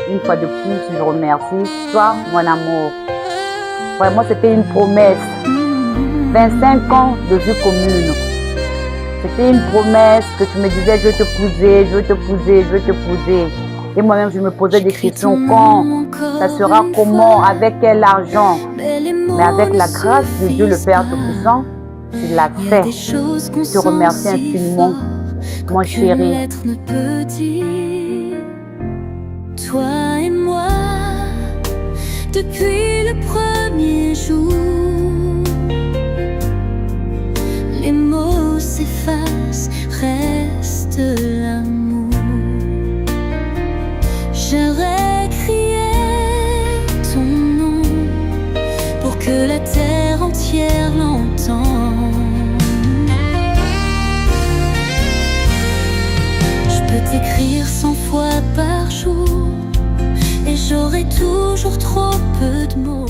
une fois de plus, je remercie toi, mon amour. Vraiment, c'était une promesse. 25 ans de vie commune. C'était une promesse que tu me disais, je veux t'épouser, je veux t'épouser, je veux t'épouser. Et moi-même, je me posais des questions. Quand? Ça sera comment? Avec quel argent? Mais avec la grâce de Dieu, le Père Tout-Puissant, tu l'as fait. Je te remercie infiniment, mon chéri. Toi et moi, depuis le premier jour, les mots s'effacent, reste l'amour. J'aurais crié ton nom pour que la terre entière l'entende. Je peux t'écrire 100 fois par jour et j'aurai toujours trop peu de mots.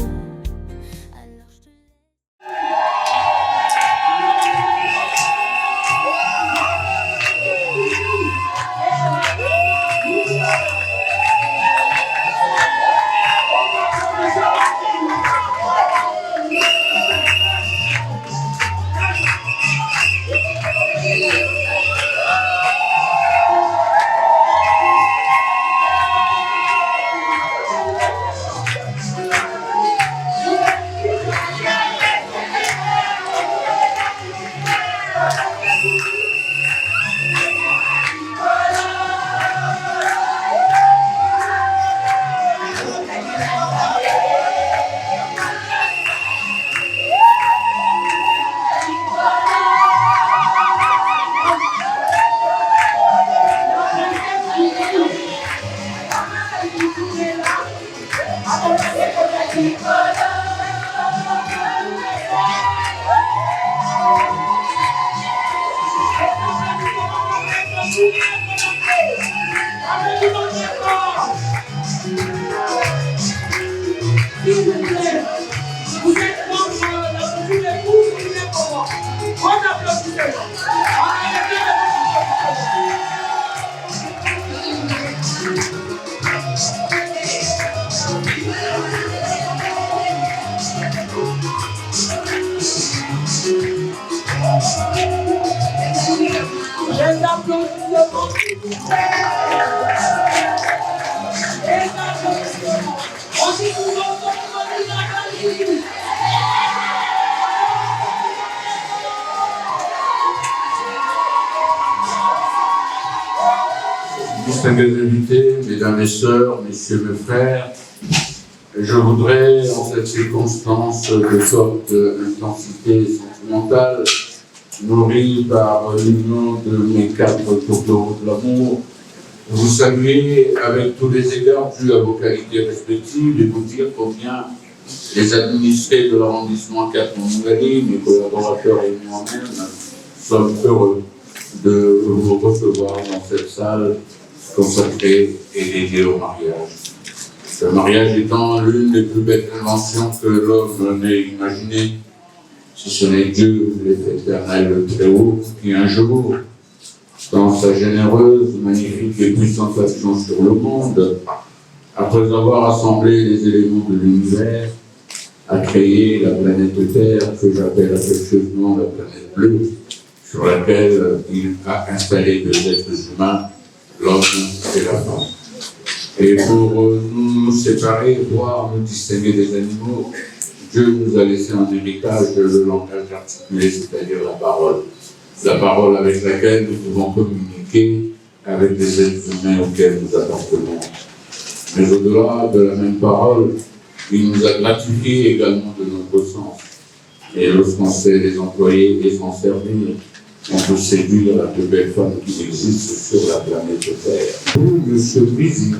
Distingués invités, mesdames et sœurs, messieurs mes frères, je voudrais, en cette circonstance de forte intensité sentimentale, nourrie par l'union de mes 4 tourtereaux de l'amour, vous saluer avec tous les égards dus à vos qualités respectives et vous dire combien les administrés de l'arrondissement 4 Montgomery, mes collaborateurs et moi-même, sommes heureux de vous recevoir dans cette salle consacrée et dédiée au mariage. Le mariage étant l'une des plus belles inventions que l'homme n'ait imaginées, si ce n'est Dieu, l'Éternel, le Très-Haut, qui un jour, dans sa généreuse, magnifique et puissante action sur le monde, après avoir assemblé les éléments de l'univers, a créé la planète Terre, que j'appelle affectueusement la planète bleue, sur laquelle il a installé 2 êtres humains, l'homme et la femme. Et pour nous séparer, voire nous distinguer des animaux, Dieu nous a laissé en héritage le langage articulé, c'est-à-dire la parole. La parole avec laquelle nous pouvons communiquer avec les êtres humains auxquels nous appartenons. Mais au-delà de la même parole, il nous a gratifié également de notre sens. Et lorsqu'on sait les employer et s'en servir, on peut séduire la plus belle femme qui existe sur la planète Terre. Vous, monsieur Brizy,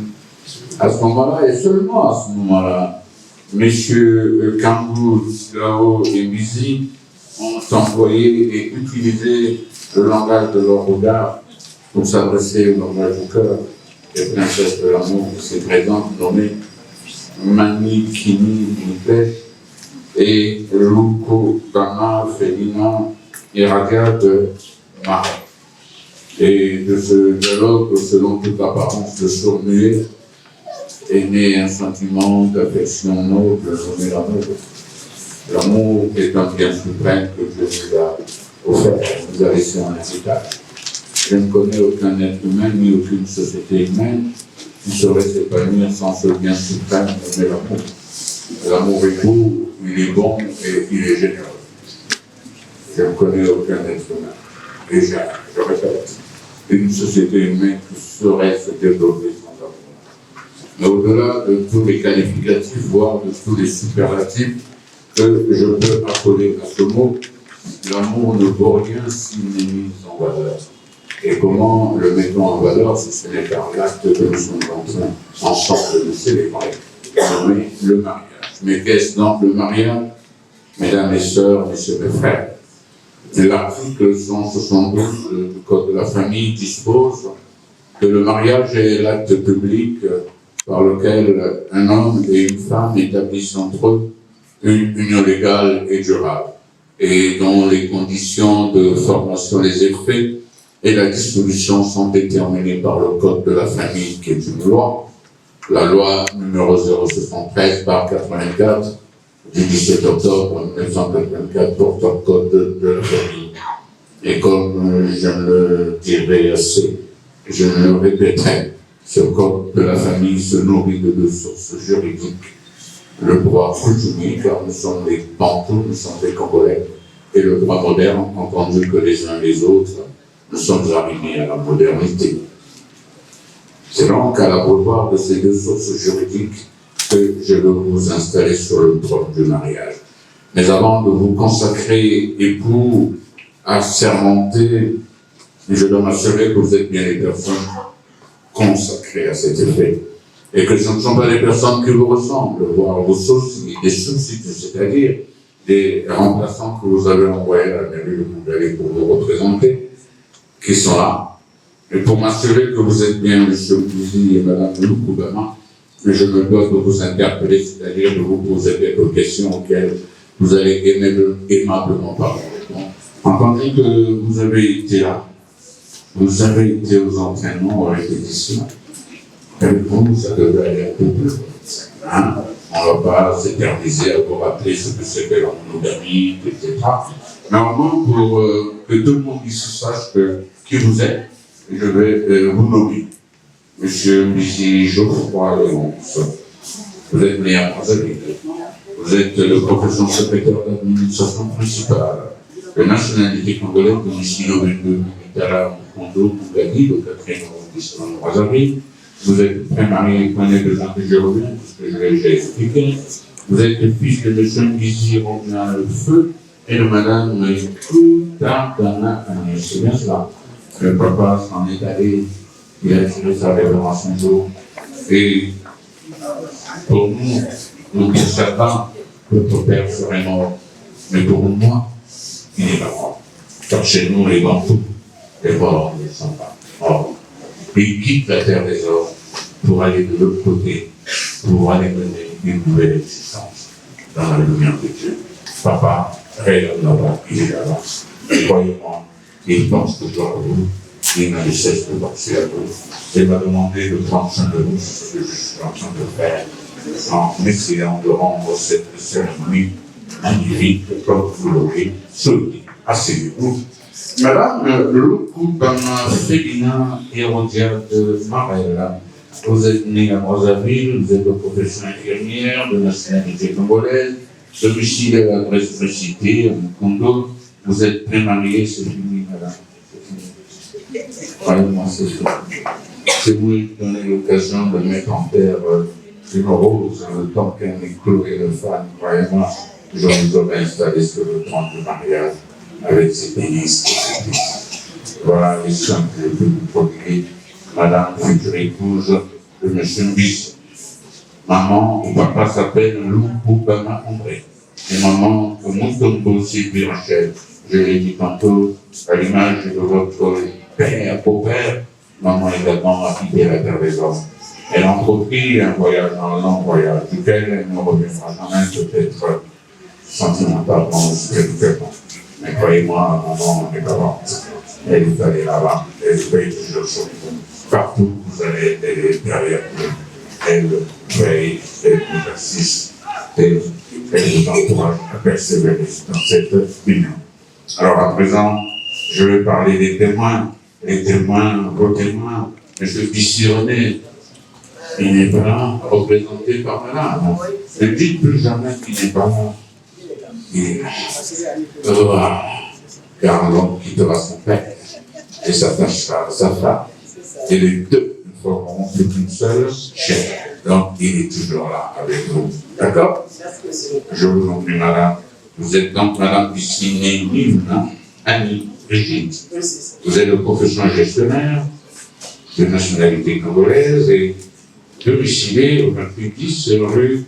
à ce moment-là, et seulement à ce moment-là, messieurs Kambou, Lao et Brizy ont employé et utilisé le langage de leur regard pour s'adresser au langage du cœur des princesses de l'amour qui s'est présente, nommée Mani Kini Nipet et Luko Tana Felina et Radia de Mara. Et de ce dialogue, selon toute apparence de sourd-muet, est né un sentiment d'affection noble nommé l'amour. L'amour est un bien suprême que Dieu nous a offert, nous a laissé en héritage. Je ne connais aucun être humain ni aucune société humaine qui saurait s'épanouir sans ce bien suprême nommé l'amour. L'amour est beau, il est bon et il est généreux. Je ne connais aucun être humain. Déjà, je répète, une société humaine qui saurait se développer sans amour. Mais au-delà de tous les qualificatifs, voire de tous les superlatifs que je peux accoler à ce mot, l'amour ne vaut rien s'il n'est mis en valeur. Et comment le mettons en valeur si ce n'est par l'acte que nous sommes en train ensemble de célébrer, nommé le mariage. Mais qu'est-ce donc le mariage? Mesdames et sœurs, messieurs mes frères, l'article 172 du Code de la famille dispose que le mariage est l'acte public par lequel un homme et une femme établissent entre eux une union légale et durable, et dont les conditions de formation, les effets et la dissolution sont déterminées par le Code de la famille, qui est une loi, la loi numéro 073/84 du 17 octobre 1984 portant Code de la famille. Et comme je ne le dirai assez, je ne le répéterai, ce Code de la famille se nourrit de deux sources juridiques. Le droit coutumier, car nous sommes des Bantous, nous sommes des Congolais, et le droit moderne, entendu que les uns les autres, nous sommes arrivés à la modernité. C'est donc à l'abreuvoir de ces deux sources juridiques que je veux vous installer sur le trône du mariage. Mais avant de vous consacrer époux, assermentés, je dois m'assurer que vous êtes bien les personnes consacrées à cet effet. Et que ce ne sont pas des personnes qui vous ressemblent, voire vos soucis, des substituts, c'est-à-dire des remplaçants que vous avez envoyés à la mairie de Montréal pour vous représenter, qui sont là. Et pour m'assurer que vous êtes bien M. Bouzy et Mme Loukoubama, je me dois de vous interpeller, c'est-à-dire de vous poser quelques questions auxquelles vous allez aimablement parler. Entendu que vous avez été là, vous avez été aux entraînements, aux répétitions, et vous, ça devrait aller un peu plus. Hein? On ne va pas s'éterniser à vous rappeler ce que c'est que la monogamie, etc. Mais au moins, pour que tout le monde ici sache qui vous êtes, je vais vous nommer. Monsieur Missy Geoffroy Léonce, vous êtes né à Brazzaville. Vous êtes le professeur secrétaire d'administration principale, de nationalité congolaise de Missilo Bendo Mitala Mkondo Mougani, le 4e arrondissement de Brazzaville. Vous êtes pré-marié avec Manet de Jean de Jérovien, parce que je l'ai déjà expliqué. Vous êtes le fils de M. Mbizi Robin Le Feu et de Mme Koutardana Agnès. C'est bien cela. Le papa s'en est allé, il a tiré sa révérence un jour. Et pour nous, nous ne savons pas que votre père serait mort. Mais pour moi, il n'est pas mort. Car chez nous, les Bantous, les morts ne sont pas morts. Il quitte la terre des hommes pour aller de l'autre côté, pour aller mener une nouvelle existence dans la lumière de Dieu. Papa rayonne là-bas, il est là-bas. Croyez-moi, il pense toujours à vous, il n'a de cesse de penser à vous. Il m'a demandé de prendre soin de vous, c'est ce que je suis en train de faire, en essayant de rendre cette cérémonie magnifique, comme vous l'aurez souligné. Asseyez-vous. Madame Loukoubama Félina Hérodiade Marella, vous êtes née à Brazzaville, vous êtes de profession infirmière, de nationalité congolaise, domicile à l'adresse précitée, à Mkondo, vous êtes pré-mariée, c'est fini, madame. Croyez-moi, c'est fini. C'est vous qui donnez l'occasion de mettre en terre une rose, le temps qu'un éclos et le fan, croyez-moi, je vous aurais installé sur le trône du mariage avec ses délices. Voilà les soins que je peux vous prodiguer, madame future épouse de M. Mbizi. Maman ou papa s'appelle Loukoubama André. Et maman Moutombo Sylvie Rachel. Je l'ai dit tantôt, à l'image de votre père, beau-père, maman également a quitté la terre des hommes. Elle a entrepris un voyage, un long voyage, duquel elle ne reviendra jamais peut-être sentimentalement ou spirituellement. Mais croyez-moi, maman n'est pas morte. Elle est allée là-bas, elle veille toujours sur vous. Partout où vous allez, elle est derrière vous. elle veille, elle vous assiste, elle vous encourage à persévérer dans cette union. Alors à présent, je vais parler des témoins, les témoins, vos témoins. M. Bissy-René, il n'est pas là, représenté par madame. Ne dites plus jamais qu'il n'est pas là. Il est là. Car l'homme quittera son père et s'attachera à sa femme. Et les deux ne feront qu'une seule chair. Donc il est toujours là avec vous. D'accord? Je vous en prie, madame. Vous êtes donc madame Bissy, née Annie Brigitte. Vous êtes de profession gestionnaire, de nationalité congolaise et domicilié au 2810 rue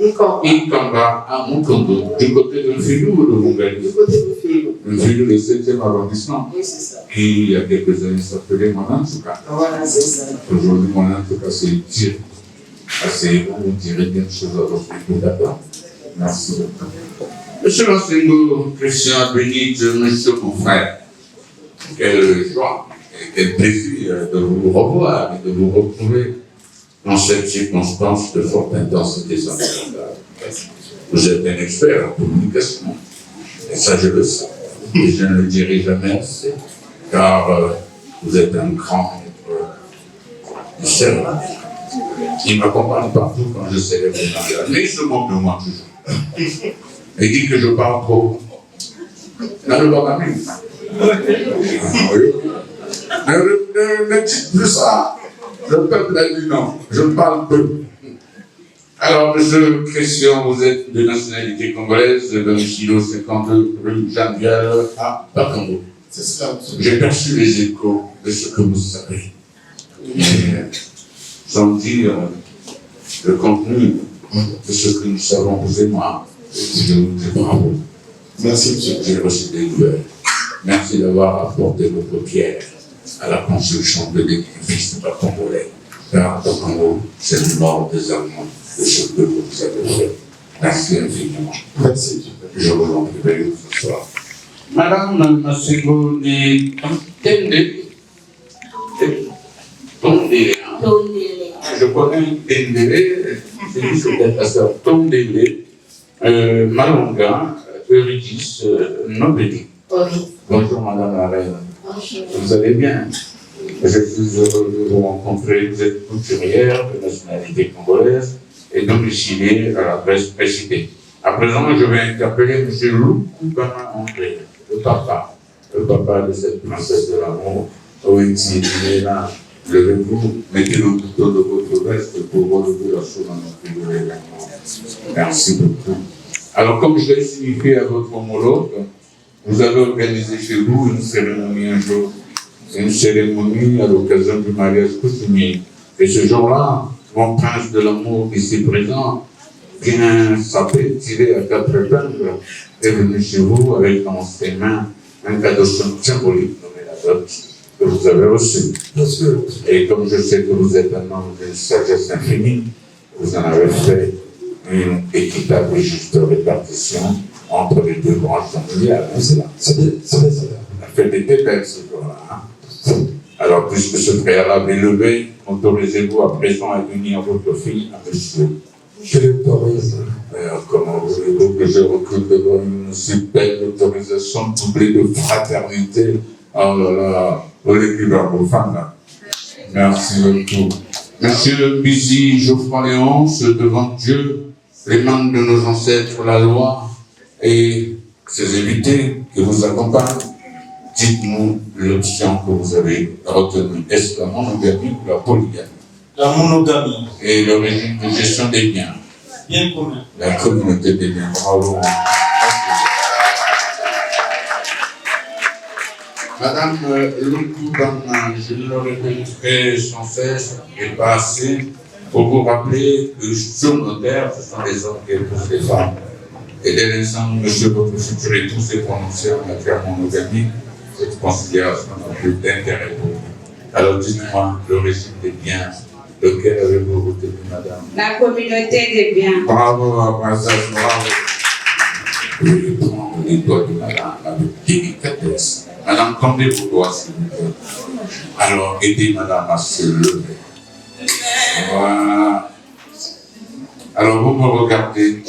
Ikamba à Mukongo, du côté de Mfilou ou de Mungali? Du côté de Mfilou. Mfilou, le 7e arrondissement. Oui, c'est ça. Qui, il y a quelques années, s'appelait Monantuka. Voilà, c'est ça. Aujourd'hui, Monantuka, c'est tir. Assez bon, vous direz quelque chose à votre écoute, d'accord? Merci beaucoup. Monsieur Lansengo, Christian Bénite, monsieur mon frère, quelle joie et quel plaisir de vous revoir et de vous retrouver dans cette circonstance de forte intensité sentimentale. Vous êtes un expert en communication, et ça je le sais, et je ne le dirai jamais assez, car vous êtes un grand maître du cerveau. Il m'accompagne partout quand je célèbre les mariages, mais il se moque de moi toujours. Il dit que je parle trop. Dans le Bangami. Ne dites plus ça. Le peuple a dit non, je parle peu. Alors, monsieur Christian, vous êtes de nationalité congolaise, domicile au 52 rue Jeanne Vial à Bakambo. C'est ça. J'ai perçu les échos de ce que vous savez. Mais, sans dire le contenu de ce que nous savons, vous et moi, je vous dis bravo. Merci, monsieur. J'ai reçu des nouvelles. Merci d'avoir apporté votre pierre à la construction de l'édifice de Congolais. Car dans Congo, c'est le mort des Allemands de ce que vous avez fait. Merci infiniment. Merci. Je vous en prie ce soir. Madame Masego de Tondele. Je connais Tondele, c'est lui qui est pasteur Tondele, Malonga, Eurydice, Nobeli. Bonjour Madame la Reine. Vous allez bien? Je suis heureux de vous rencontrer. Vous êtes couturière de nationalité congolaise et domiciliée à l'adresse précitée. À présent, je vais interpeller M. Loukouba André, le papa de cette princesse de l'amour. ONC, il est là. Levez-vous, mettez le bouton de votre veste pour relever la chose dans notre de l'événement. Merci beaucoup. Alors, comme je l'ai signifié à votre homologue, vous avez organisé chez vous une cérémonie un jour. Une cérémonie à l'occasion du mariage coutumier. Et ce jour-là, mon prince de l'amour ici présent vient saper, tirer à 4 épingles, est venu chez vous avec dans ses mains un cadeau symbolique nommé la dot que vous avez reçu. Et comme je sais que vous êtes un homme d'une sagesse infinie, vous en avez fait une équitable et juste répartition entre les deux branches familiales. Ça fait des belle ce jour-là. Hein? Alors, puisque ce préalable est levé, autorisez-vous à présent à unir votre fille à monsieur. Je l'autorise. Comment voulez-vous que je recule devant une si belle autorisation doublée de fraternité? Oh là là, vous l'écrivez vos femmes là. Merci beaucoup. Monsieur Busy Geoffroy Léonce, devant Dieu, les membres de nos ancêtres, la loi et ses invités qui vous accompagnent, dites-nous l'option que vous avez retenue. Est-ce la monogamie ou la polygamie? La monogamie. Et le régime de gestion des biens? Bien commun. La communauté des biens. Bravo. Madame Loukouba, je le répéterai sans cesse et pas assez pour vous rappeler que sur nos terres, ce sont les hommes qui épousent les femmes. Et dès l'instant où monsieur votre futur époux s'est prononcé en matière monogamie, cette considération n'a plus d'intérêt pour vous. Alors dites-moi, le régime des biens, lequel avez-vous retenu, madame? La communauté des biens. Bravo, princesse, bravo. Je prends les doigts de madame avec délicatesse. Madame, tendez vos doigts, s'il vous plaît. Alors, aidez madame à se lever. Voilà. Alors vous me regardez,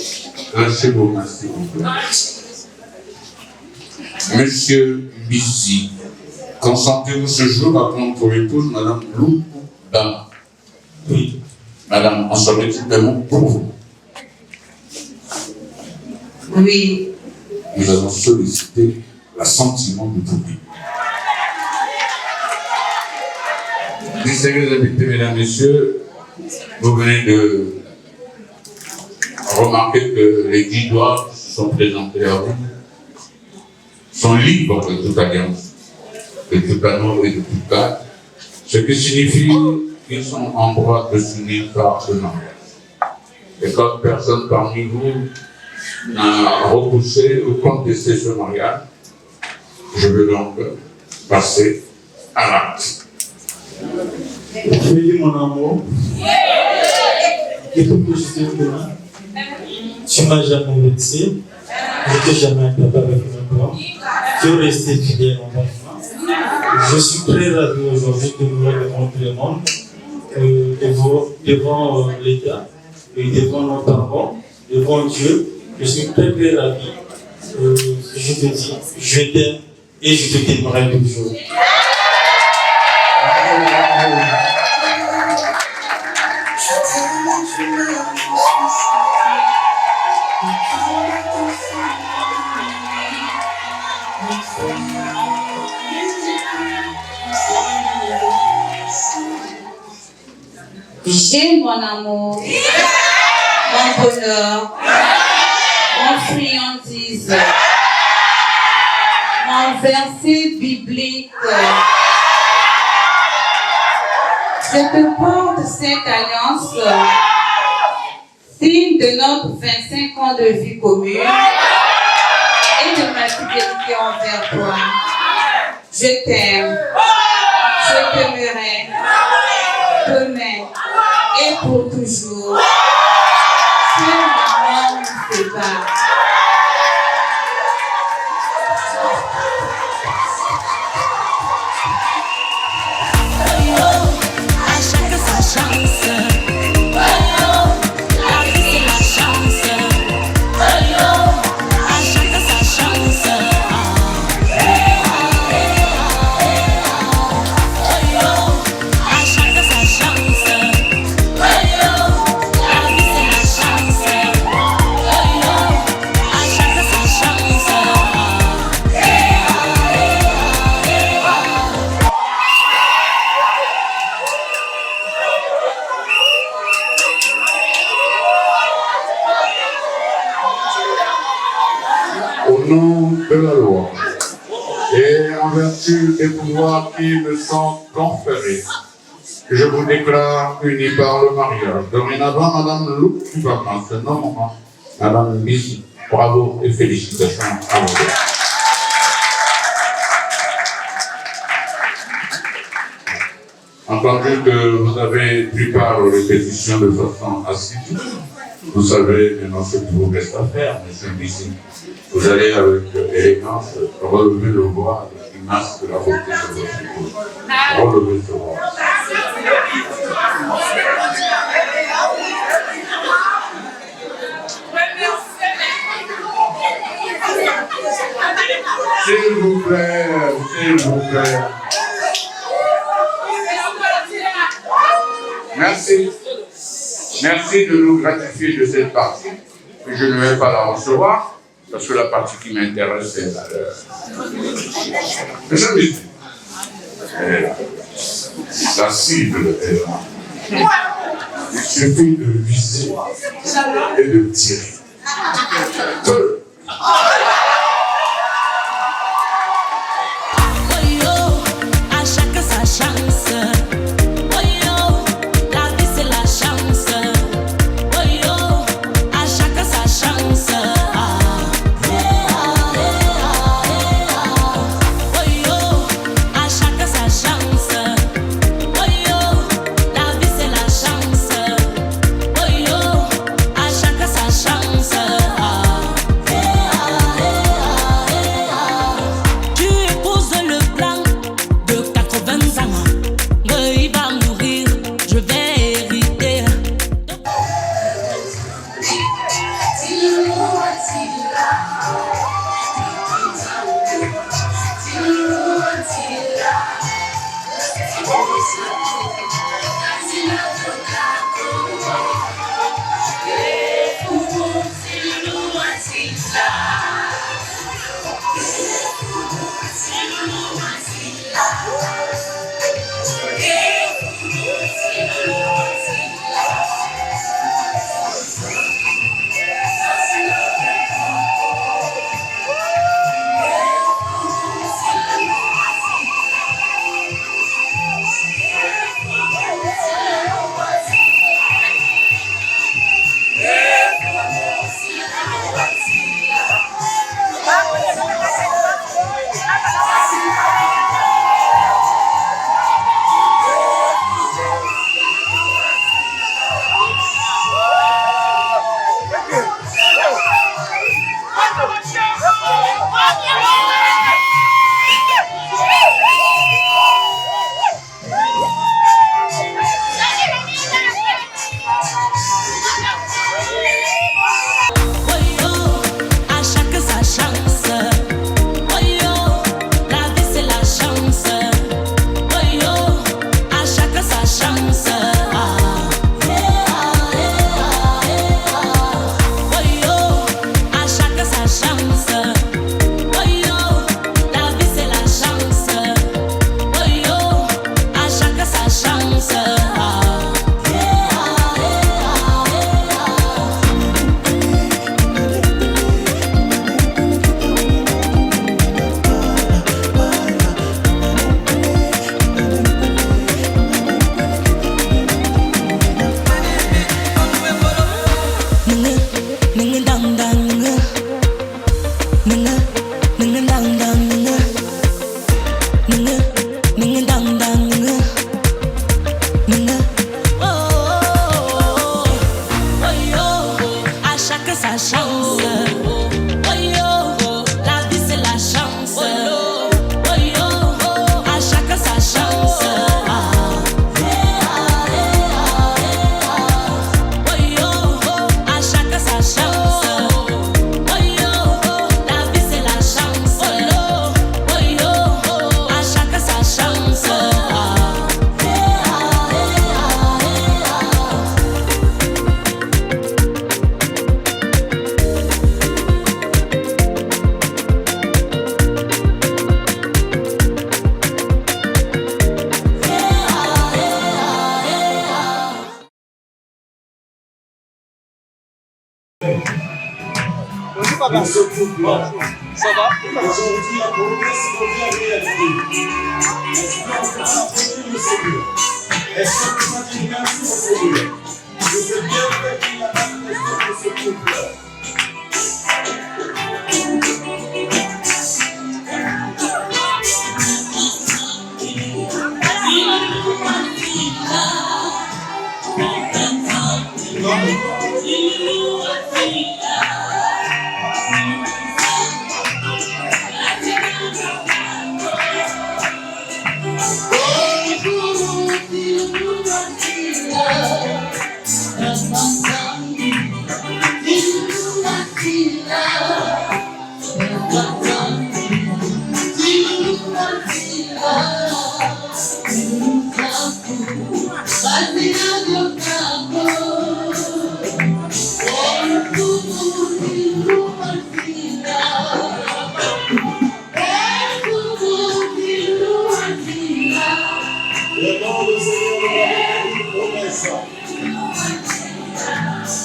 lâchez vos mains s'il vous plaît. Monsieur Bizi, consentez-vous ce jour à prendre pour épouse Madame Lou Bama? Oui. Madame, en serait-il de nom pour vous? Oui. Nous allons solliciter l'assentiment du public. Distingués invités, mesdames, messieurs, vous venez de remarquer que les 10 doigts qui se sont présentés à vous sont libres de toute alliance, de tout anneau et de toute bague, ce qui signifie qu'ils sont en droit de s'unir par ce nom. Et quand personne parmi vous n'a repoussé ou contesté ce mariage, je veux donc passer à l'acte. Je lui dis mon amour. Et tout que je t'ai connu, tu m'as jamais vexé, je t'ai jamais attrapé avec une blanc, tu es resté fidèle envers moi. Je suis très ravi aujourd'hui de nous rencontrer le monde, devant l'État, et devant nos parents, devant Dieu. Je suis très très ravi. Je te dis, je t'aime et je te t'aimerai toujours. J'ai mon amour, mon bonheur, mon friandise, mon verset biblique. Je te porte cette alliance, signe de notre 25 ans de vie commune et de ma fidélité envers toi. Je t'aime, je t'aimerai, demain et pour toujours. Seul la mort nous sépare. Au nom de la loi et en vertu des pouvoirs qui me sont conférés, je vous déclare unis par le mariage. Dorénavant, Madame Lou Bama se nommera Madame Bizi. Bravo et félicitations à vous. Entendu que vous avez pris part aux répétitions de façon assidue, vous savez maintenant ce qu'il vous reste à faire, Monsieur Bizi. Vous allez avec élégance relever le voile qui masque la beauté de votre épouse. Relevez ce voile. S'il vous plaît, s'il vous plaît. Merci. Merci de nous gratifier de cette partie. Je ne vais pas la recevoir. Parce que la partie qui m'intéresse, c'est la cible est là. Il suffit de viser et de tirer. Bonjour, ce couple. Ça va? Aujourd'hui, la promesse devient réalité. Est-ce qu'on peut appeler le Seigneur? Est-ce qu'on peut dire merci au Seigneur? Je sais bien qu'il a manifesté de ce couple.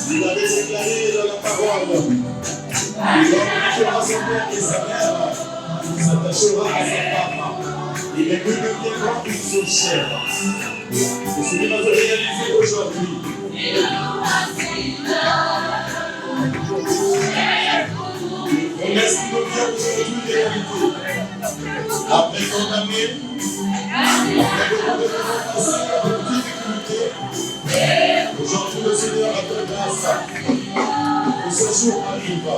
Vous l'avez déclaré dans la parole. L'homme qui aura son père et sa mère s'attachera à sa femme. Il est plus deviendra une seule chair. Et ce qui va se réaliser aujourd'hui. Promesse qui devient aujourd'hui réalité. Après condamné, après beaucoup de passer de difficultés, aujourd'hui le Seigneur a fait grâce. Et ce jour arrive.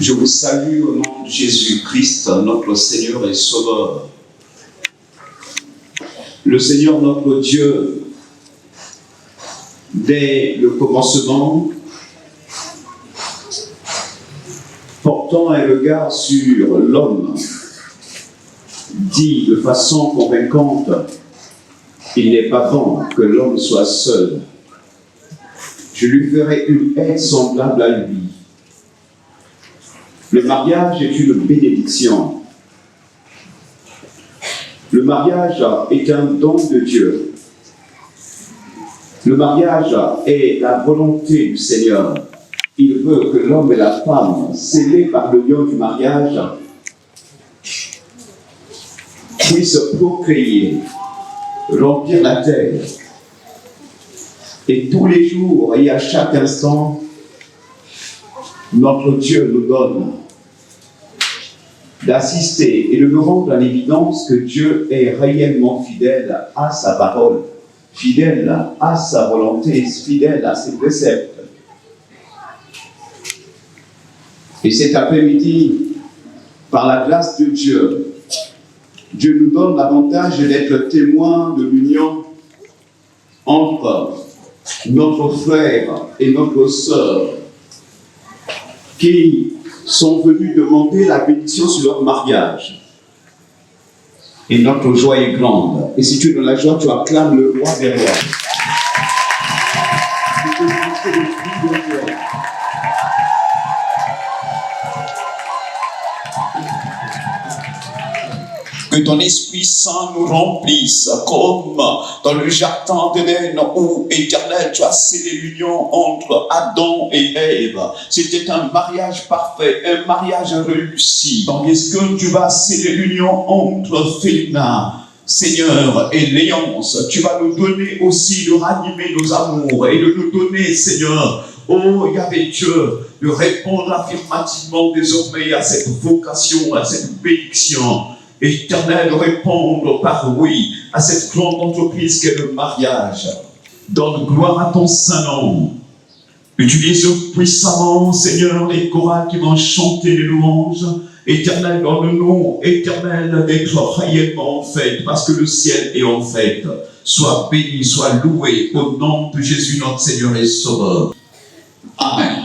Je vous salue au nom de Jésus-Christ, notre Seigneur et Sauveur. Le Seigneur, notre Dieu, dès le commencement, portant un regard sur l'homme, dit de façon convaincante, il n'est pas bon que l'homme soit seul. Je lui ferai une aide semblable à lui. Le mariage est une bénédiction. Le mariage est un don de Dieu. Le mariage est la volonté du Seigneur. Il veut que l'homme et la femme, scellés par le lien du mariage, puissent procréer, remplir la terre. Et tous les jours et à chaque instant, notre Dieu nous donne d'assister et de nous rendre en évidence que Dieu est réellement fidèle à sa parole, fidèle à sa volonté, fidèle à ses préceptes. Et cet après-midi, par la grâce de Dieu, Dieu nous donne l'avantage d'être témoins de l'union entre notre frère et notre sœur qui sont venus demander la bénédiction sur leur mariage. Et notre joie est grande. Et si tu es dans la joie, tu acclames le roi des rois. Que ton Esprit Saint nous remplisse comme dans le jardin d'Éden où, Éternel, tu as scellé l'union entre Adam et Ève. C'était un mariage parfait, un mariage réussi. Donc, est-ce que tu vas sceller l'union entre Félina, Seigneur, et Léonce? Tu vas nous donner aussi de ranimer nos amours et de nous donner, Seigneur, oh Yahvé Dieu, de répondre affirmativement désormais à cette vocation, à cette bénédiction. Éternel, répondre par oui à cette grande entreprise qu'est le mariage. Donne gloire à ton saint nom. Utilise puissamment, Seigneur, les chorales qui vont chanter les louanges. Éternel, donne-nous, Éternel, d'être réellement en fête, parce que le ciel est en fête. Sois béni, sois loué au nom de Jésus, notre Seigneur et Sauveur. Amen.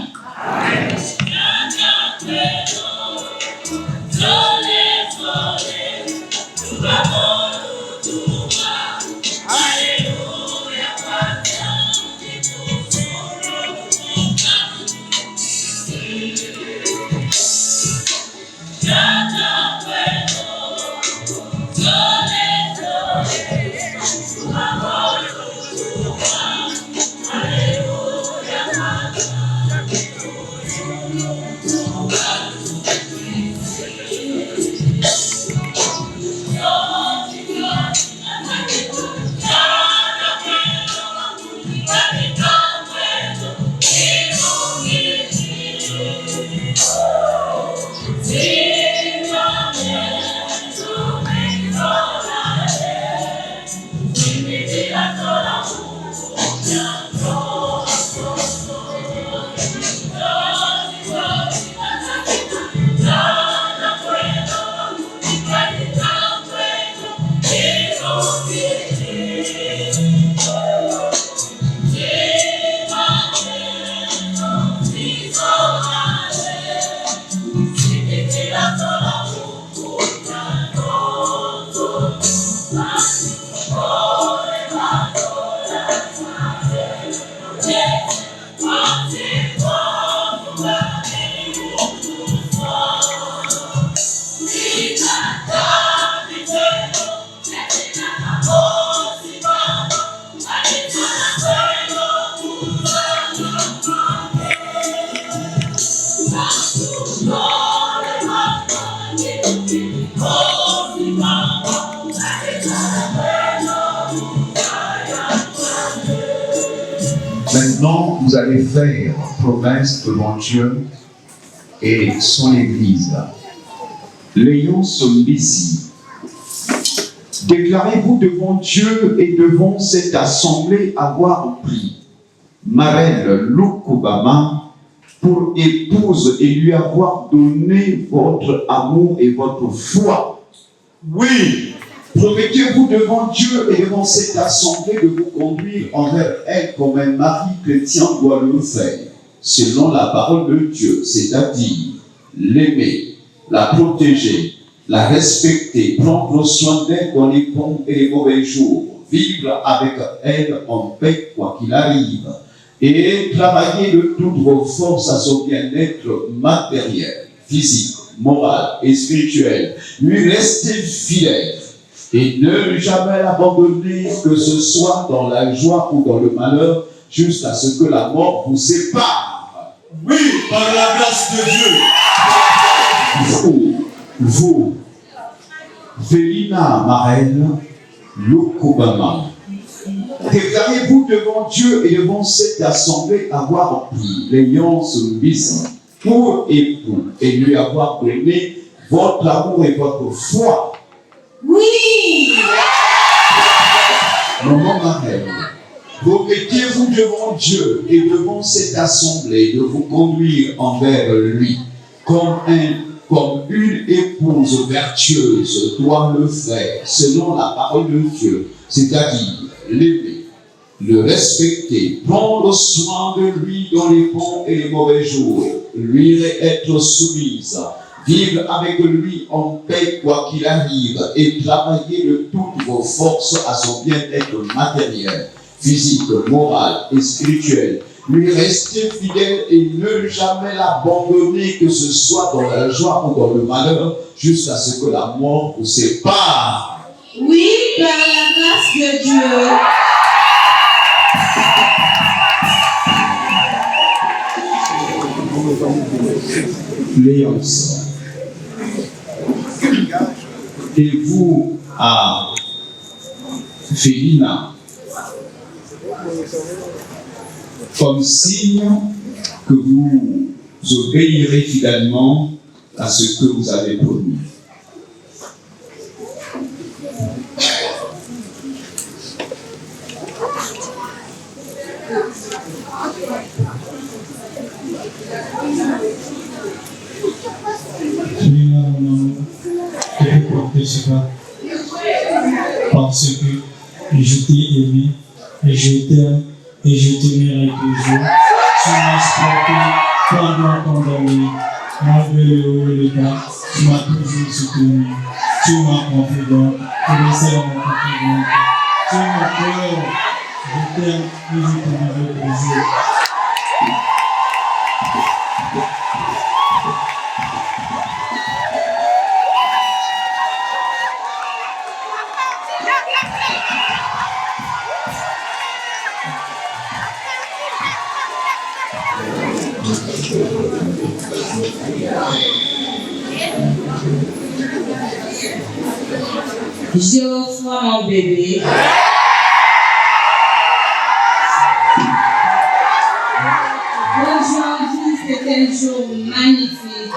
Maintenant, vous allez faire promesse devant Dieu et son Église. L'ayant ici, déclarez-vous devant Dieu et devant cette assemblée avoir pris Marel Lukubama pour épouse et lui avoir donné votre amour et votre foi. Oui, promettez-vous devant Dieu et devant cette assemblée de vous conduire envers elle comme un mari chrétien doit le faire, selon la parole de Dieu, c'est-à-dire l'aimer, la protéger, la respecter, prendre soin d'elle dans les bons et les mauvais jours, vivre avec elle en paix quoi qu'il arrive, et travailler de toutes vos forces à son bien-être matériel, physique, moral et spirituel, lui rester fidèle et ne jamais l'abandonner, que ce soit dans la joie ou dans le malheur, jusqu'à ce que la mort vous sépare. Oui, par la grâce de Dieu. Vous, Félina Marelle Lukubama, déclarez-vous devant Dieu et devant cette assemblée avoir pris l'alliance mise pour époux et lui avoir donné votre amour et votre foi. Oui! Maman Marelle, promettez-vous devant Dieu et devant cette assemblée de vous conduire envers lui comme une épouse vertueuse doit le faire selon la parole de Dieu, c'est-à-dire l'aimer, le respecter, prendre soin de lui dans les bons et les mauvais jours, lui être soumise, vivre avec lui en paix quoi qu'il arrive et travailler de toutes vos forces à son bien-être matériel, physique, moral et spirituel. Lui rester fidèle et ne jamais l'abandonner, que ce soit dans la joie ou dans le malheur, jusqu'à ce que la mort vous sépare. Oui, par la grâce de Dieu. Léonce. Et vous, à Félina, comme signe que vous obéirez fidèlement à ce que vous avez promis. Parce que je t'ai aimé et je t'aime et je t'aimerai toujours. Tu m'as supporté pendant ton dernier, malgré le haut et le bas, tu m'as toujours soutenu. Tu m'as confident, tu me sers mon confident. Tu es mon cœur, je t'aime et je t'aimerai toujours. Geoffroy, mon bébé. Aujourd'hui, c'est un jour magnifique.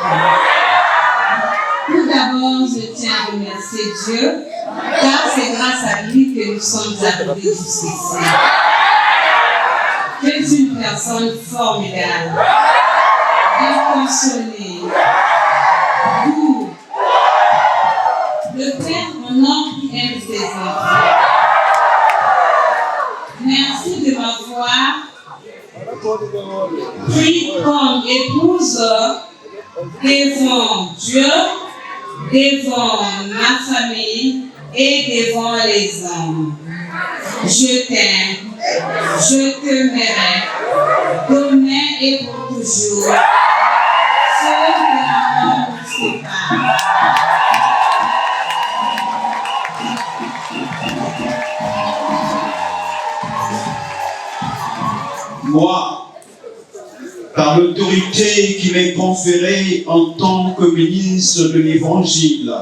Tout d'abord, je tiens à remercier Dieu, car c'est grâce à lui que nous sommes arrivés jusqu'ici. Tu es une personne formidable, bien consolée, doux. Le Père, mon homme qui aime ses enfants. Merci de m'avoir pris comme épouse devant Dieu, devant ma famille et devant les hommes. Je t'aime, je t'aimerai, demain et pour toujours. Seul que la mort nous sépare. Moi, par l'autorité qui m'est conférée en tant que ministre de l'Évangile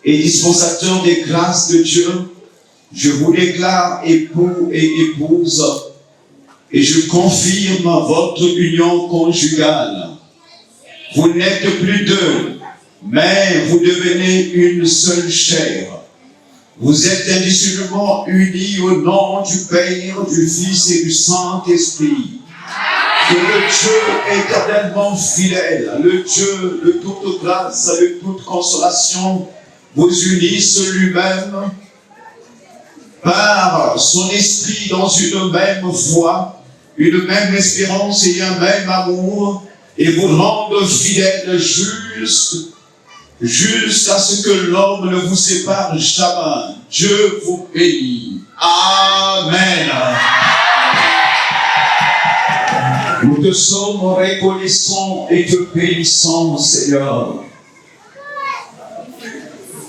et dispensateur des grâces de Dieu, je vous déclare époux et épouse et je confirme votre union conjugale. Vous n'êtes plus deux, mais vous devenez une seule chair. Vous êtes indissolublement unis au nom du Père, du Fils et du Saint-Esprit. Que le Dieu éternellement fidèle, le Dieu de toute grâce, de toute consolation, vous unisse lui-même par son esprit dans une même foi, une même espérance et un même amour, et vous rende fidèle jusqu'à ce que l'homme ne vous sépare jamais. Dieu vous bénit. Amen. Nous te sommes reconnaissants et te bénissons, Seigneur.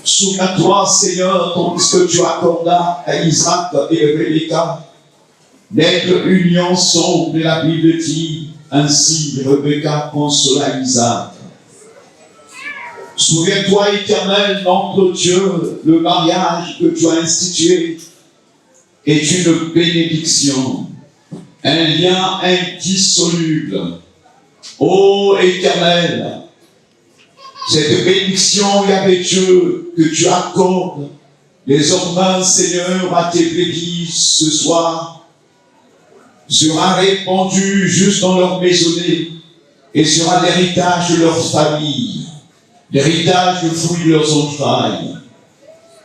Souviens-toi, Seigneur, tandis que tu accordas à Isaac et Rebecca d'être unis ensemble, et la Bible dit, ainsi Rebecca consola Isaac. Souviens-toi, Éternel, notre Dieu, le mariage que tu as institué est une bénédiction, un lien indissoluble. Ô Éternel, cette bénédiction, Yahvé Dieu, que tu accordes désormais, Seigneur, à tes brebis ce soir, sera répandue juste dans leur maisonnée et sera l'héritage de leur famille, l'héritage de fruits de leurs entrailles.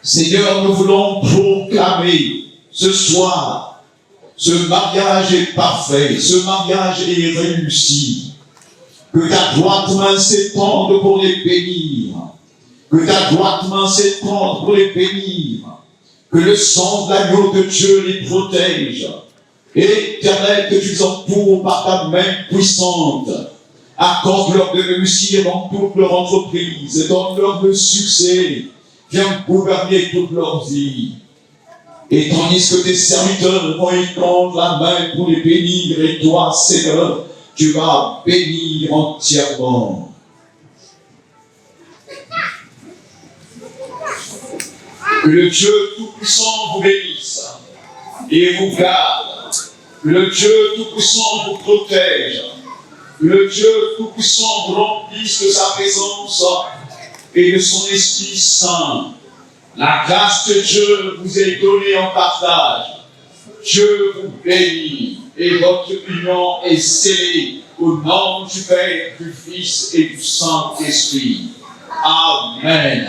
Seigneur, nous voulons proclamer ce soir, ce mariage est parfait, ce mariage est réussi. Que ta droite main s'étende pour les bénir. Que ta droite main s'étende pour les bénir. Que le sang de l'agneau de Dieu les protège. Éternel, que tu les entoures par ta main puissante. Accorde-leur de réussir dans toute leur entreprise, donne-leur le succès. Viens gouverner toute leur vie. Et tandis que tes serviteurs vont étendre la main pour les bénir, et toi, Seigneur, tu vas bénir entièrement. Que le Dieu Tout-Puissant vous bénisse et vous garde. Que le Dieu Tout-Puissant vous protège. Que le Dieu Tout-Puissant vous remplisse de sa présence et de son Esprit Saint. La grâce de Dieu vous est donnée en partage. Dieu vous bénit et votre union est scellée au nom du Père, du Fils et du Saint-Esprit. Amen.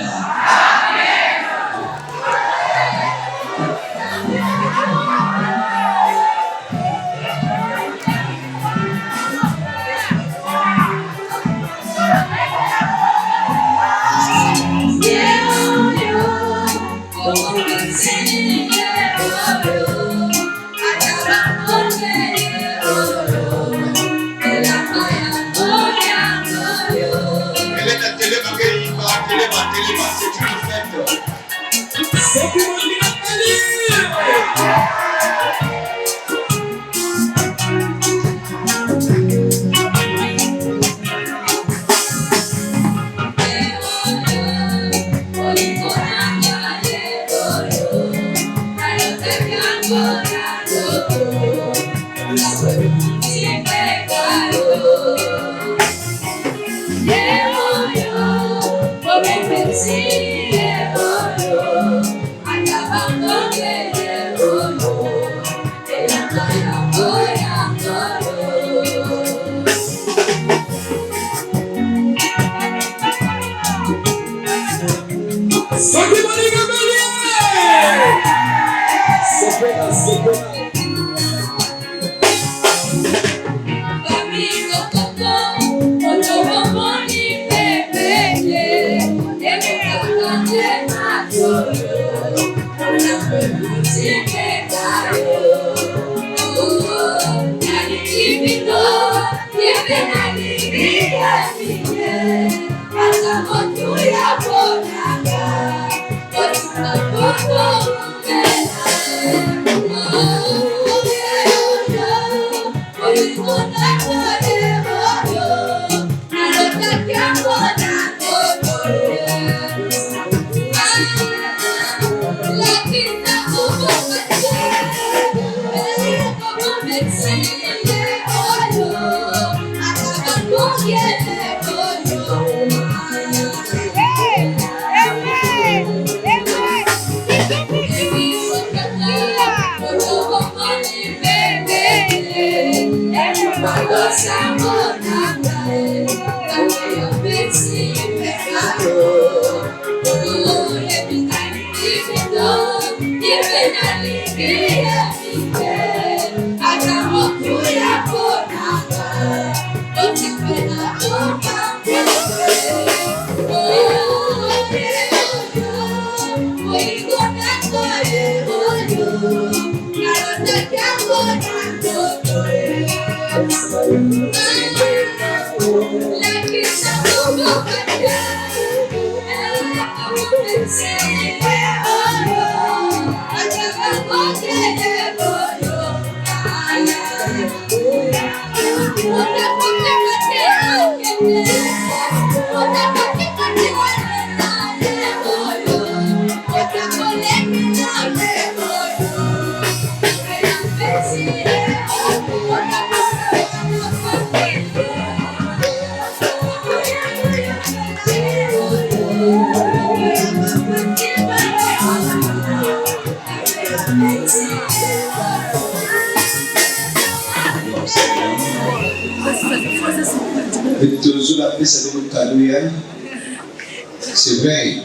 C'est vrai,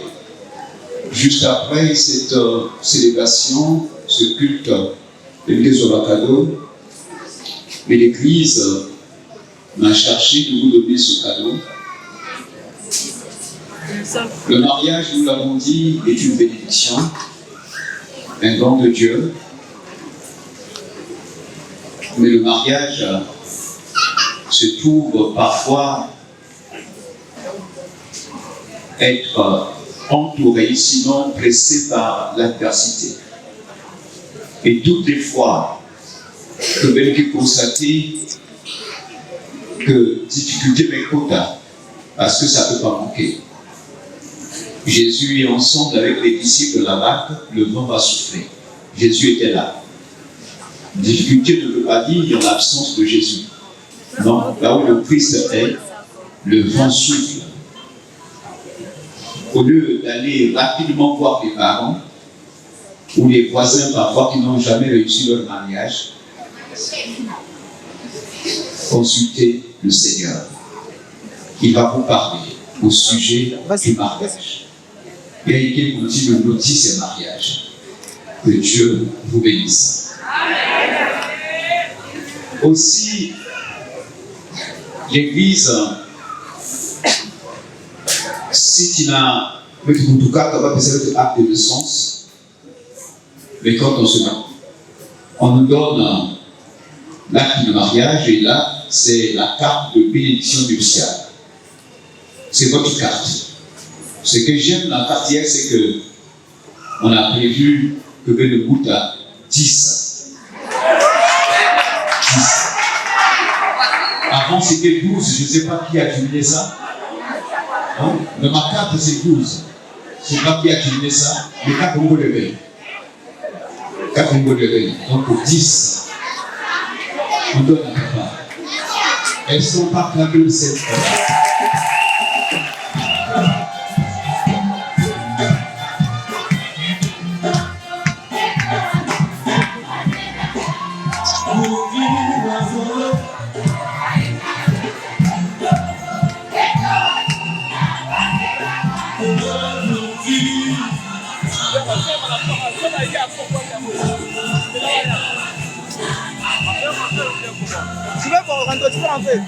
juste après cette célébration, ce culte de l'église Olakado, mais l'église m'a chargé de vous donner ce cadeau. Le mariage, nous l'avons dit, est une bénédiction, un don de Dieu. Mais le mariage se trouve parfois être entouré, sinon pressé par l'adversité. Et toutes les fois que j'ai constaté que difficulté m'écoute, parce que ça ne peut pas manquer. Jésus est ensemble avec les disciples de la barque, le vent va souffler. Jésus était là. Difficulté ne veut pas dire l'absence de Jésus. Non, là où le Christ est, le vent souffle. Au lieu d'aller rapidement voir les parents ou les voisins parfois qui n'ont jamais réussi leur mariage, consultez le Seigneur. Il va vous parler au sujet du mariage. Et il continue de noter ces mariages. Que Dieu vous bénisse. Aussi, l'Église, si tu n'as, en tout cas, tu vas faire acte de sens, mais quand on se marie, on nous donne l'acte de mariage et là, c'est la carte de bénédiction nuptiale. C'est votre carte. Ce que j'aime dans la carte hier, c'est que on a prévu que le goût à 10. Avant c'était 12, je ne sais pas qui a terminé ça. Hein? Dans ma carte c'est 12. Je ne sais pas qui a terminé ça, mais 4 mots de veille. 4 mots de veille. Donc pour 10, on donne à papa. Elles ne sont pas clamées cette fois. Tu veux qu'on rentre, tu peux rentrer.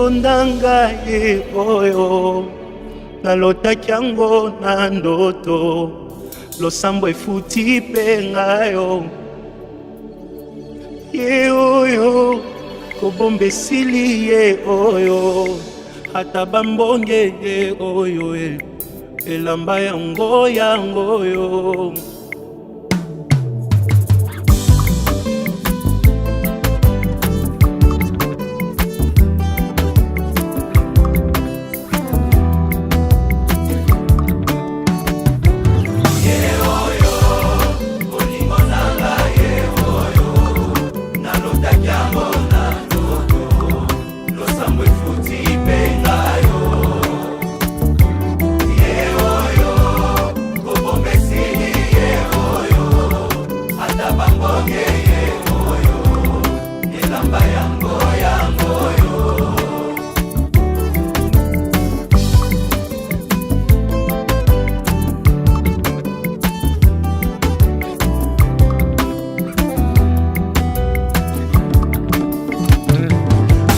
ponda ngai oyo nalotaki yango na ndoto losambo efuti mpe ngayo ye oyo kobomba esili ye oyo ata bambonge ye oyo elamba yango oyo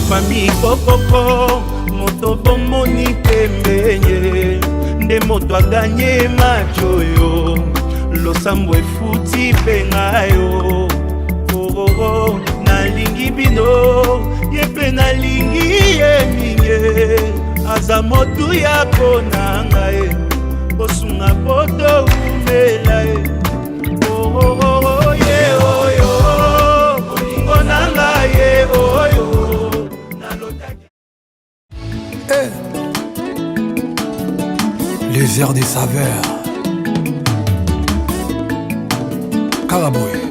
Famille Kokoko, moto bomoni pembenye, nde moto a gagné machoyo, losambo efuti pengayo. Oh oh oh, nalingi bino, yepe nalingi ye minye, aza motu ya konanga e, osunga poto umela e. Oh oh oh, ye oyo, olingo nanga ye oyo. Les airs des saveurs. Karaboué.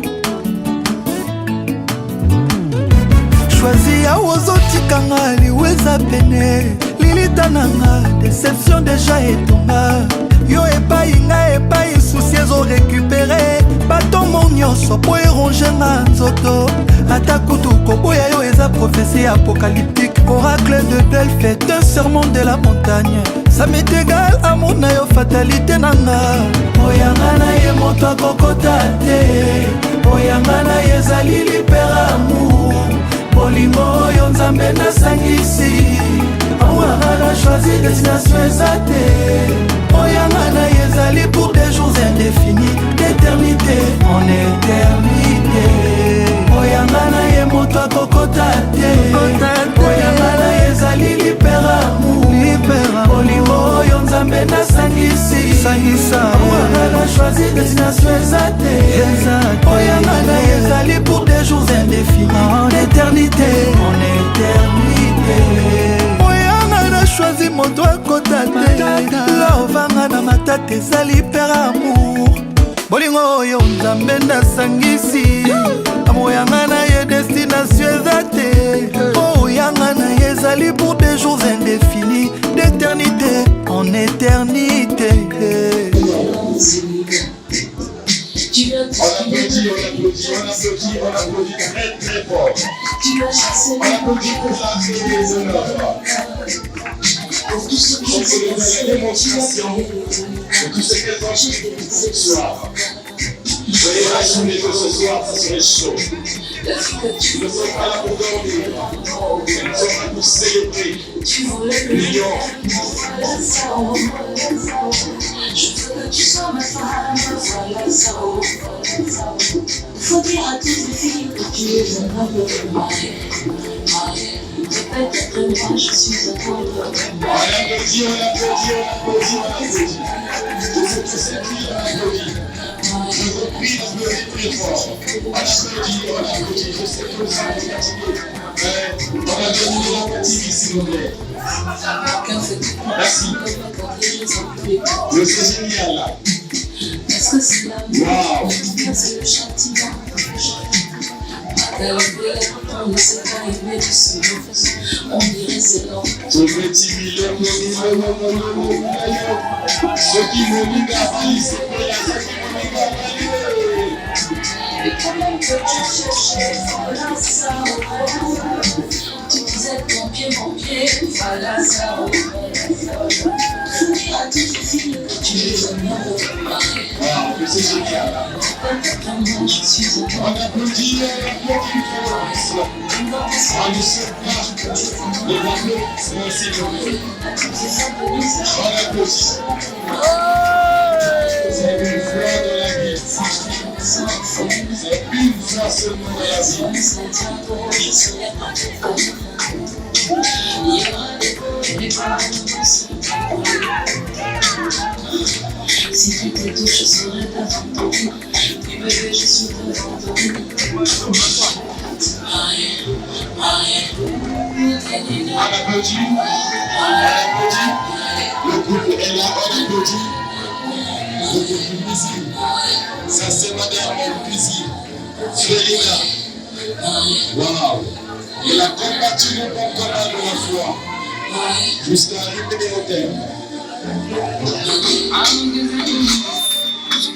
Choisi ya ozotikanga liweza pene lilitananga déception déjà etonga yo epai nga epai souci ezo récupéré batombo nyonso po eronge nga nzoto ata kutu koboya yo eza prophétie apocalyptique oracle de Delphes un sermon de la montagne ça m'est égal amour na yo fatalité nanga oyanga na ye moto akokota te oyanga na ye ezali libera amour bolingo oyo nzambe nasangisi awanga na choisi destination eza te oyanga na ye ezali pour des jours indéfinis d'éternité en éternité oyanga na ye moto akokota te oyanga na ye ezali libera amour bolingo oyo nzambe nasangisi awanga na choisi destination eza te oyanga na ye ezali pour des jours indéfinis en éternité oyanga na choisi moto akota te laovanga na matata ezali per amour bolingo oyo nzambe nasangisi amoyanga na ye destination eza te oyanga na ye ezali pour des jours indéfinis d'éternité en éternité. Tu as applaudi très très fort. Tu as chassé les pour tout ce qui s'est démonstration de tout ce qu'elles ont acheté ce soir. Soyez rassurés que ce soir, ça serait chaud. Nous ne sommes pas là pour dormir. Nous sommes là pour célébrer. L'union. Je veux que tu sois ma femme, voilà ça. Faut dire à toutes les filles que tu es un homme marié. Peut-être moi je suis un homme marié. On applaudit. Toutes ces filles, on applaudit. Je vous prie d'applaudir très fort. On applaudit. Je sais que vous êtes fatigués. On va donner la fatigue, s'il vous plaît. Merci. C'est génial là. Est-ce que c'est l'amour? C'est le châtiment. On ne sait pas aimer de ce on dirait c'est long. Tout petit million, ceux qui me regardent, c'est pour la et quand même que tu cherchais, voilà ça. Tu disais mon pied, voilà ça. Faut dire à toutes les filles que tu es un homme marié. c'est génial. On applaudit la petite France. On ne sait pas les bateaux, merci beaucoup. On applaudit. C'est une fleur de la vie. C'est une fleur seulement de la vie. Si toutes les touches seraient à ton dos, et bébé, je suis devant toi. On applaudit. Le couple est là, on applaudit. Le couple Busy. Ça c'est Madame Busy. Félina. Wow. Il a combattu le bon combat de la foi jusqu'à arriver au terme.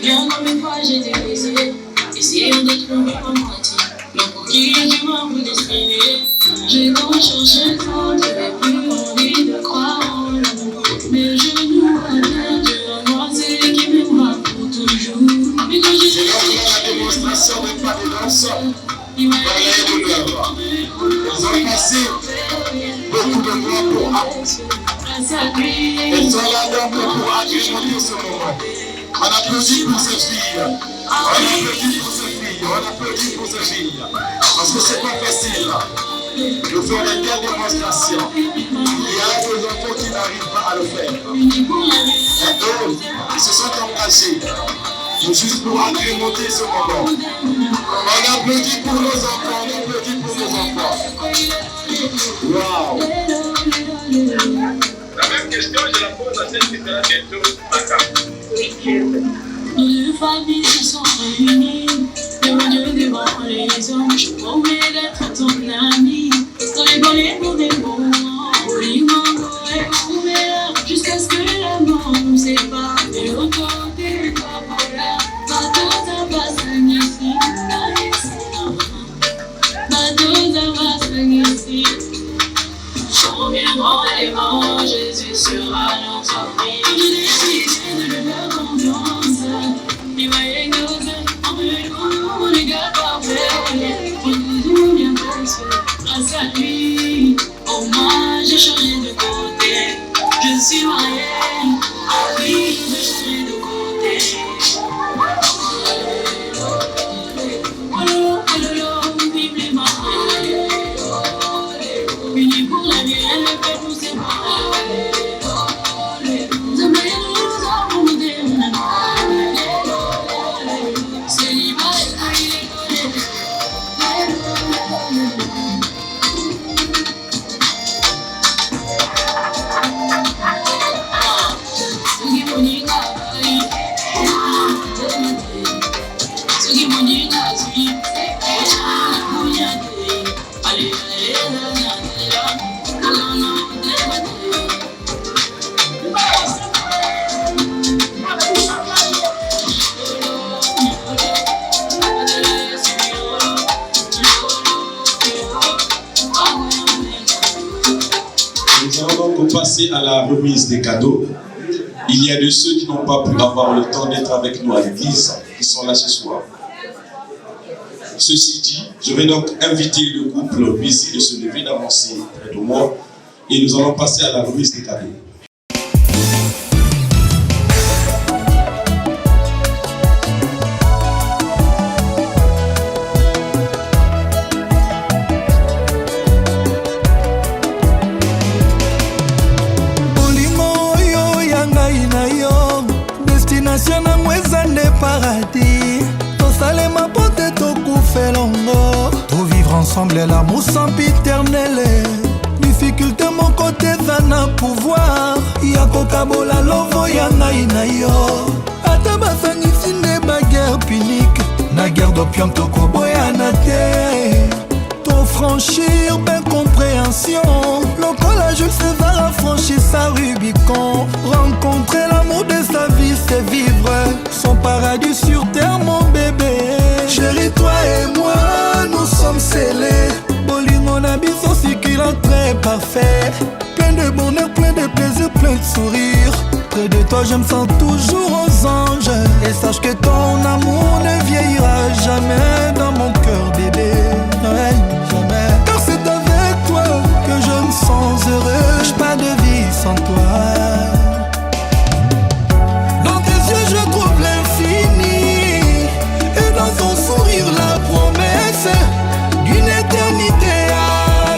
Bien combien de fois j'ai délaissé, essayant de trouver ma moitié. Mais pour qui tu m'as voulu destiner, j'ai beau chercher trop, j'avais plus envie de croire en l'amour. Mes genoux à terre, Dieu à moi, c'est lui qui m'aimera pour toujours. Mais quand j'ai C'est là où il y a la démonstration de pas de danse dans les douleurs. Ils ont passé beaucoup de mois pour ils sont là donc pour agrémenter ce moment. On applaudit pour ces filles. On applaudit pour ces filles. On applaudit pour ces filles. Parce que c'est pas facile de faire des telles démonstrations. Il y a des enfants qui n'arrivent pas à le faire. Et eux, ils se sont engagés juste pour agrémenter ce moment. On applaudit pour nos enfants. On applaudit pour nos enfants. Wow. La même question, je la pose à celle qui sera bientôt ma femme. Nos deux familles se sont réunies, devant Dieu, devant les hommes. Je promets d'être ton ami, dans les bons et pour des bons moments. Jusqu'à ce que la mort nous sépare. Et l'autre côté, voilà, bateau d'Abassang ici, bateau d'Abassang ici. Reviendront les morts, Jésus sera notre vie. Je décide de le faire confiance. Il va y exaucer, en plus on les gars parfaits. On nous bien pensé, grâce à lui. Au moins j'ai changé de côté. Je suis mariée, ah oui, j'ai changé de côté. Vive les mariés. Unis pour la vie, elle ne peut nous séparer. Demain, nous avons des c'est l'image qu'il est collé. Nous allons donc passer à la remise des cadeaux. Il y a de ceux qui n'ont pas pu avoir le temps d'être avec nous à l'église, qui sont là ce soir. Ceci dit, je vais donc inviter le couple Busy de se lever, d'avancer près de moi, et nous allons passer à la remise des cadeaux. Ensemble, l'amour sempiternel. Difficulté, mon côté, zana pouvoir. Yako kabola lovo ya ngai na yo. Ata basangisi nde ba guerre punique. Na guerre d'opium tokoboyana te. Ton franchir ben compréhension. Lokola Jules César a franchi sa Rubicon. Rencontrer l'amour de sa vie, c'est vivre son paradis sur terre, mon bébé. Chérie, toi et moi, nous sommes scellés. Bolingo na biso succulent très parfait. Plein de bonheur, plein de plaisir, plein de sourire. Près de toi, je me sens toujours aux anges. Et sache que ton amour ne vieillira jamais dans mon cœur, bébé. Ouais, jamais. Car c'est avec toi que je me sens heureux. J'ai pas de vie sans toi. Dans tes yeux je trouve l'infini, et dans ton sourire la promesse d'une éternité à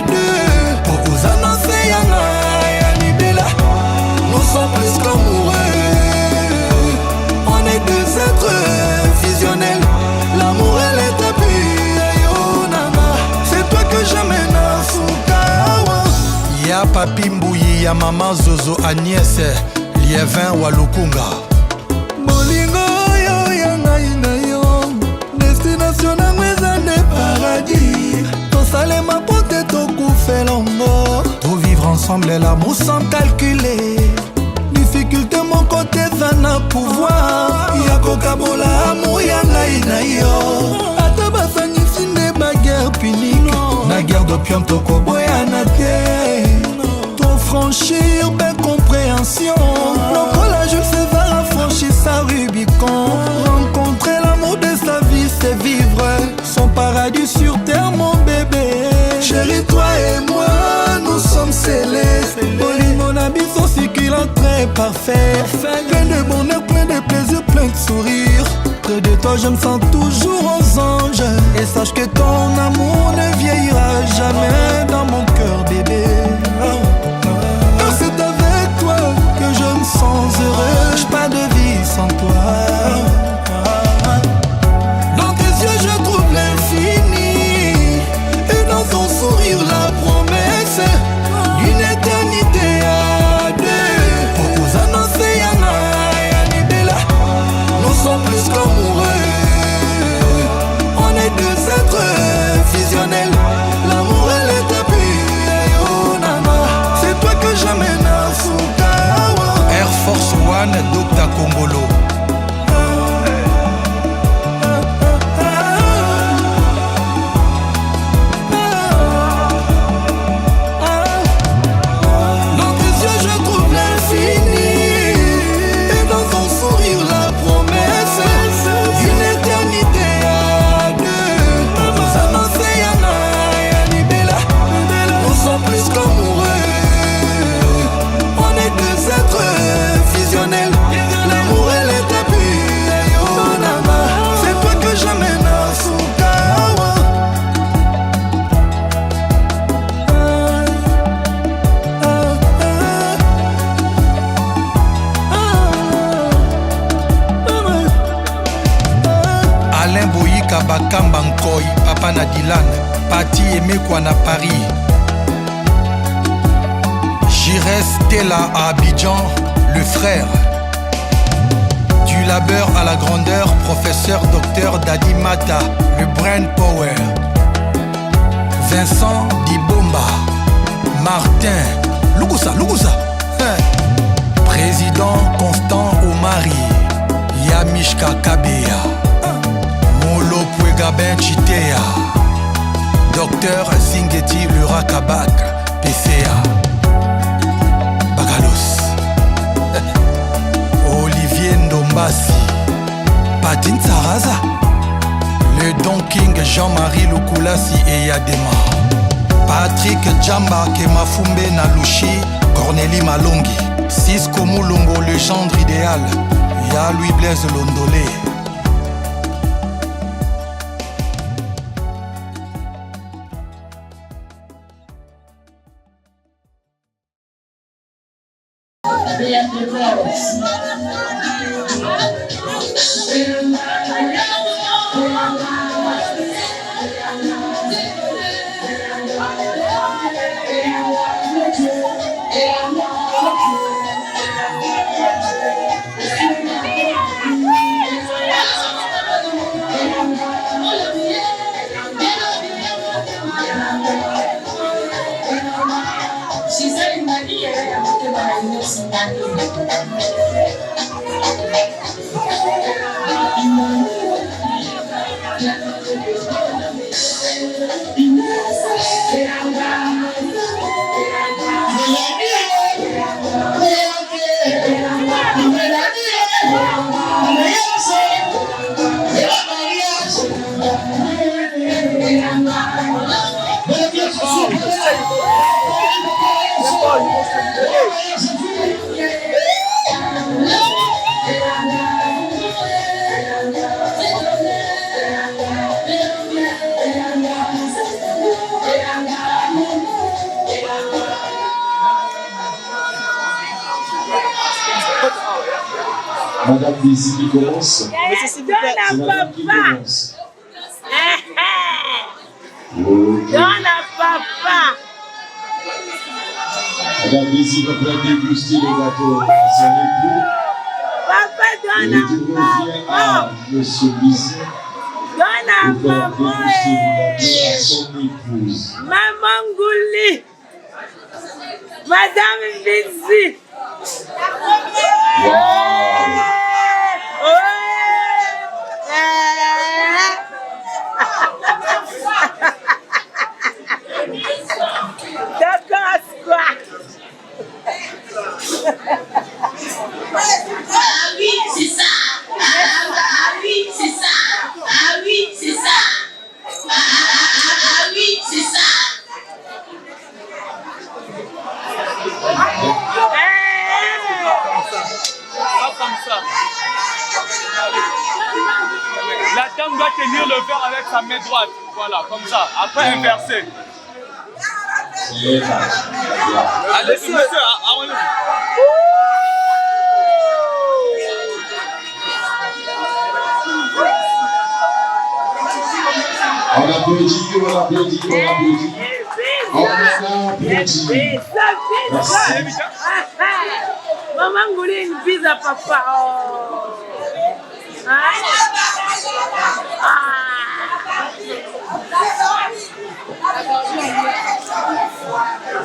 deux. Pour vous annoncer Yana et Anibela, nous sommes plus qu'amoureux. On est deux êtres fusionnels. L'amour et l'état pur, c'est toi que j'amène à Soukawa. Y'a papi Mbouyi, y'a maman Zozo Agnès, Lievin Walukunga. Bolingo yo ya ngai na yo, destination nango eza nde paradis. Tosalema po te tokufe longo, tout vivre ensemble et l'amour sans calculer. Difficulté mon côté eza na pouvoir, ya kokabola amour ya ngai na yo. Ata basangisi nde baguerre punique, na guerre d'opium tokoboyana te. Trop franchir ben compréhension, lokola Jules César a franchi sa Rubicon. Rencontrer l'amour de sa vie c'est vivre son paradis sur terre mon bébé. Chérie toi et moi nous sommes scellés. Poli mon habit son succulent très parfait, plein de bonheur, plein de plaisir, plein de sourire. Près de toi je me sens toujours aux anges. Et sache que ton amour ne vieillira jamais dans mon cœur bébé. Car c'est avec toi que je me sens heureux. J'ai pas de vie sans toi. Dans tes yeux je trouve l'infini, et dans ton sourire la promesse d'une éternité à deux. Pour vous annoncer Yana et Anibela, nous sommes plus qu'amoureux. On est deux êtres fusionnels. L'amour et l'état pur, c'est toi que j'amène à Soukawa. Air Force One, Dr Kongolo. Dans tes yeux je trouve l'infini, et dans ton sourire la promesse d'une éternité à deux. Pour vous annoncer Yana et Anibela, nous sommes plus qu'amoureux. On est deux êtres fusionnels. L'amour et l'état pur, c'est toi que j'amène à Soukawa. Alain Boyika Bakamba Nkoy, Papa Nadilan, Pati Emekwa na Paris. Jires Stella à Abidjan, le frère. Du labeur à la grandeur, professeur docteur Dadi Mata, le brain power. Vincent Dibomba, Martin, Lugusa, président Constant Omari, Yamishka Kabea, Molo Puegabin Chitea, docteur Zingeti Lura Kabak, PCA. Olivier Ndombasi, Patin Saraza, le Don King Jean-Marie Lukulasi et Yadema, Patrick Djamba Kemafumbe Nalushi, Cornélie Malongi, Cisco Mulumbo, le gendre idéal, Ya Louis Blaise Londolé. Yeah. Madame Daisy qui commence. C'est Madame qui commence. Donne à papa. Madame Daisy va faire déguster le gâteau à son époux. Papa, donne à papa. À Monsieur Bizet. Donne à maman. À son épouse. Maman Gouli. Madame Bizi. D'accord, quoi? Ah oui, c'est ça. Ah oui, c'est ça. Ah oui, c'est ça. Ah oui, c'est ça. Pas comme ça. La dame doit tenir le verre avec sa main droite. Voilà, comme ça. Après, inverser. Allez, monsieur, allez. On applaudit, on applaudit, on applaudit. On applaudit. Merci. Maman voulait une bise à papa. Oh. Hein?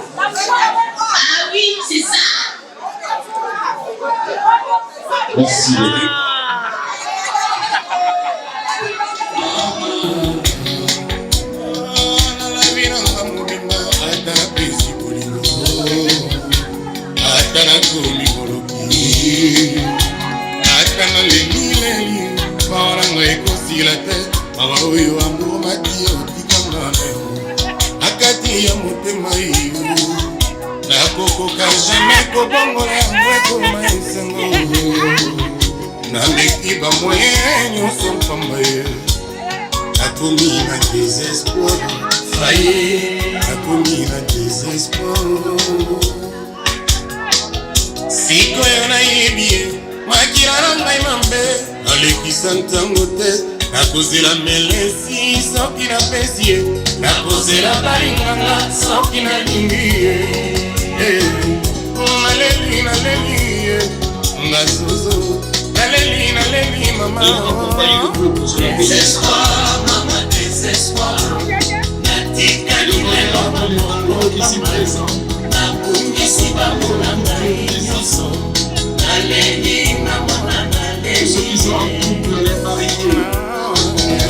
Ah oui, c'est ça. Merci. Atana leli baranga ekosila te baba oyo amour mati otikanga na akati ya motema iyo nakokoka jamais kobongola yango ekoma esengo naleki bamoye nyonso mpamba ye nakomi na désespoir faye nakomi na désespoir sikoyo nayebi ye makila na ngai mambe nalekisa ntango te nakozela melesi soki napesi ye nakozela balinganga soki nalingi ye naleli naleli ye ngazozo naleli mama désespoir mama désespoir natikali lelo mabongo mama nakungisi bamona ngai nyonso naleli namona naleli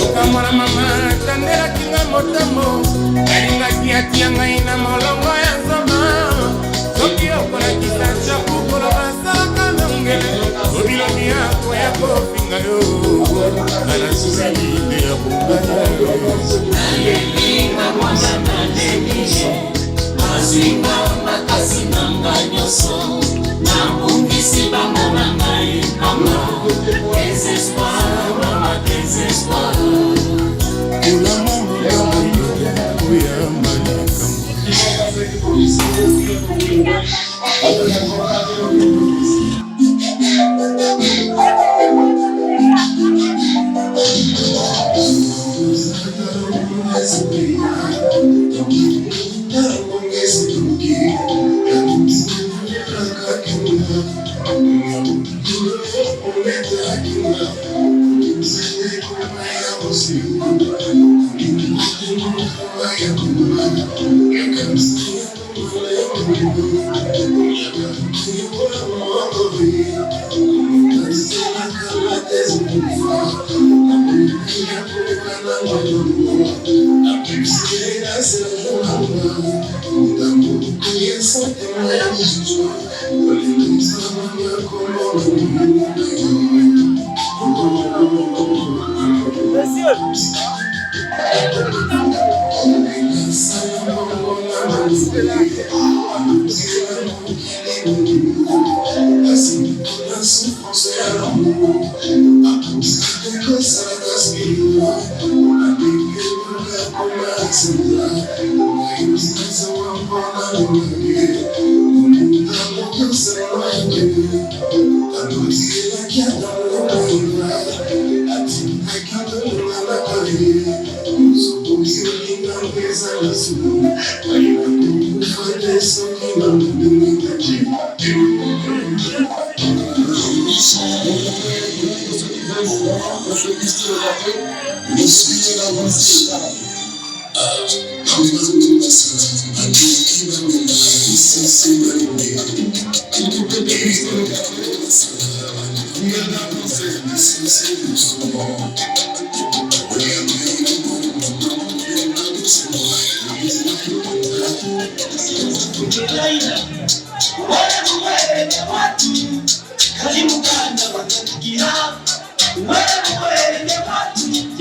okamona mama tandelaki nga motamo alingaki atia ngai na molongo ya nzoma soki okolakisa chapu koloba saka nongele obilobi yako ya kofinga yo alasuzali te ya bongaya naleli namona naleli mazinga makasi na ngai nyonso nabungisi bango na ngai mama désespoir mama désespoir Thank you.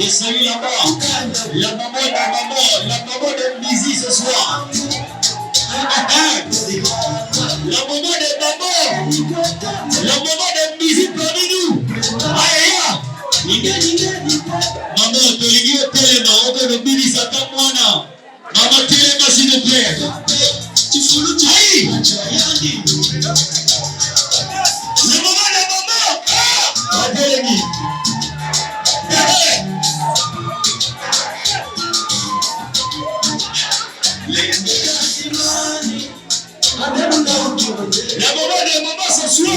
Salut la maman de Bizi ce soir. La maman de Bizi parmi nous. Maman, Toligi au téléma, on veut le Bizi Satan Mwana. Maman, téléma s'il vous plaît. Tu fous le taï. La maman. Ah, Toligi. La maman ce soir.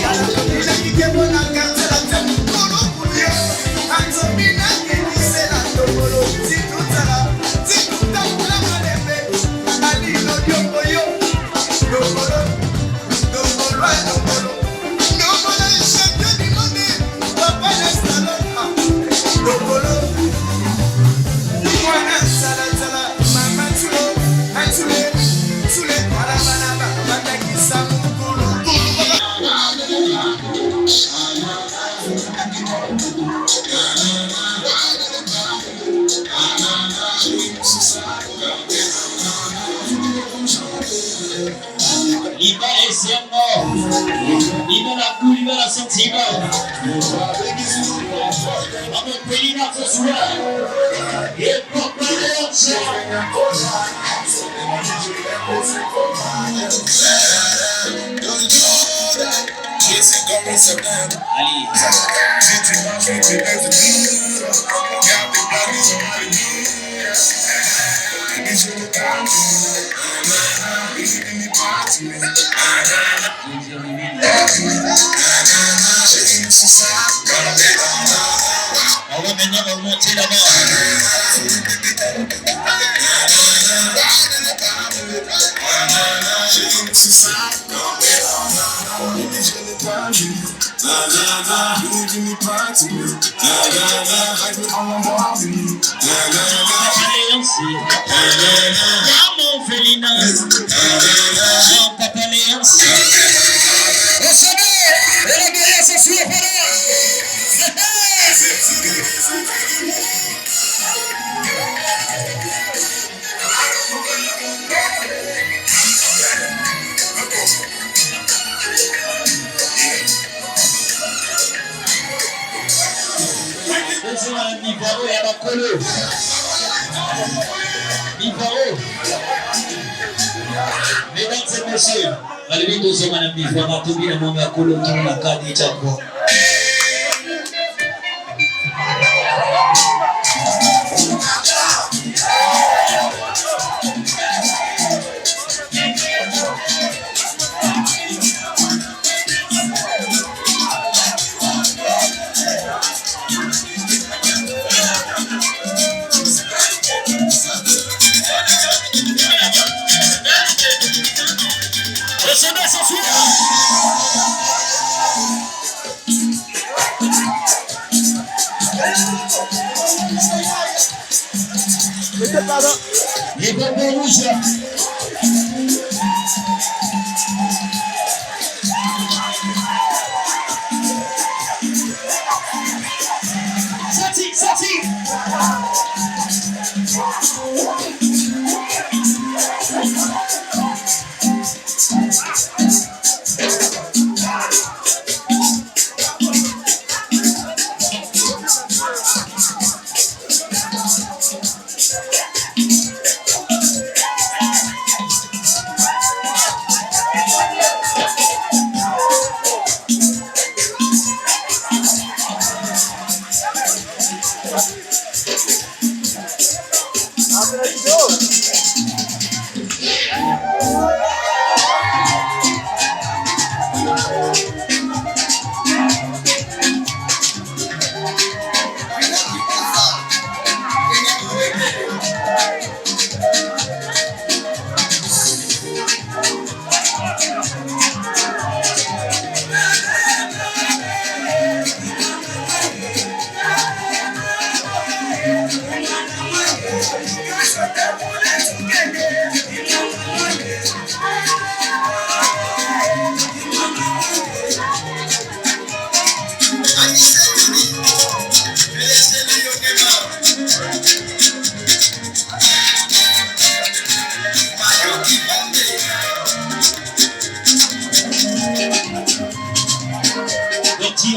La sentiment. À mon pays là ce soir. Et pour parler on va maintenant remonter là-bas. Maman Félina, Jean-Papa Léance. On se met, et la guerre se suit par là. Mivaro ya bakolo. Mivaro. Mesdames et messieurs, allez tous au madame Mivaro, tout bien mon gars kolo tout la kadi chako. Les bonbons rouges. Sorti.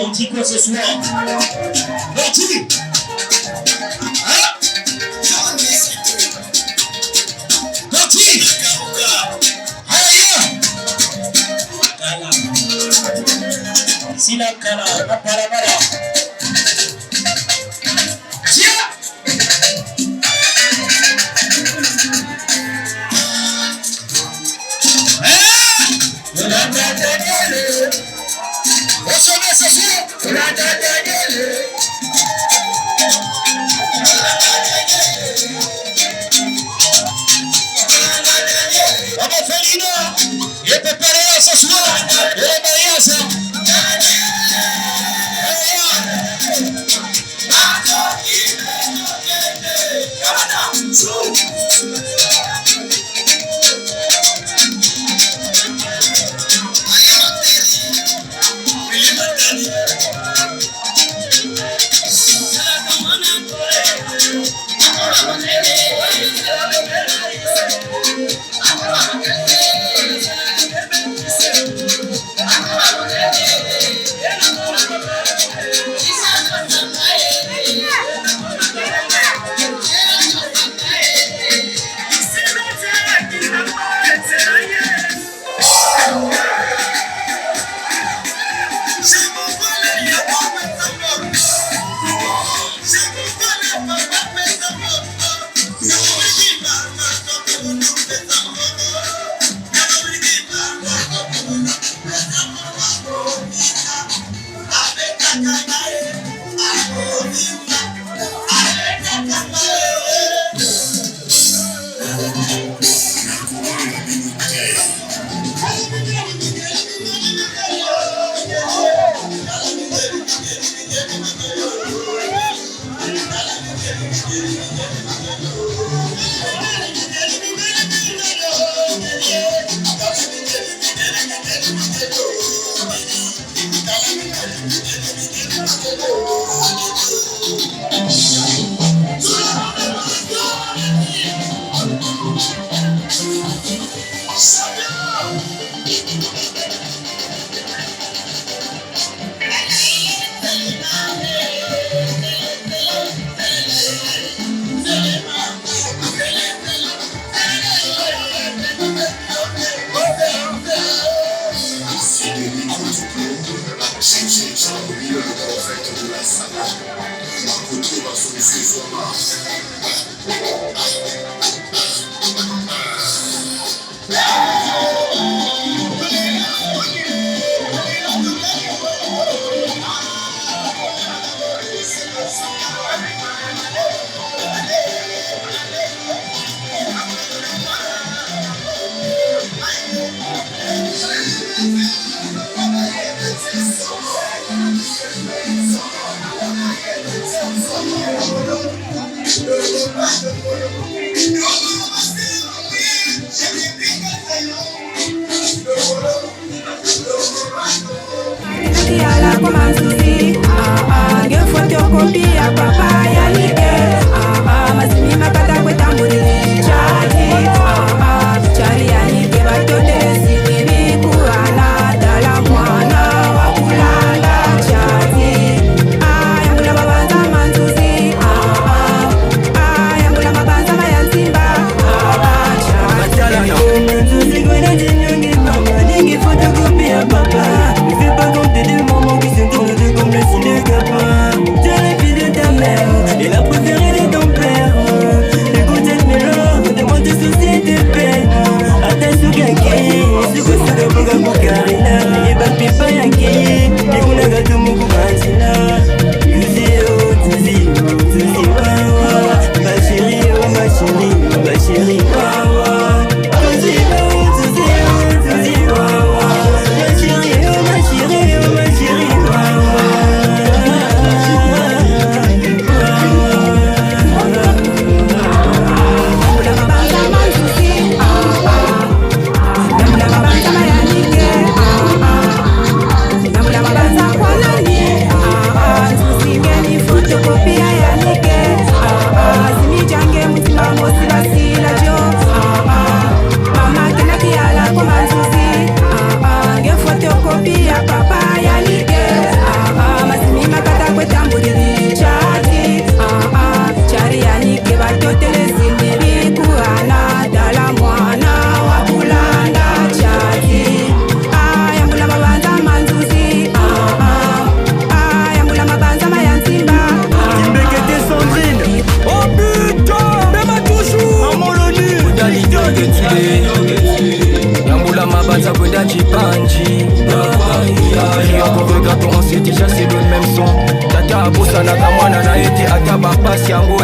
On dit quoi ce soir? Bertie! Bertie! Sila kala, para.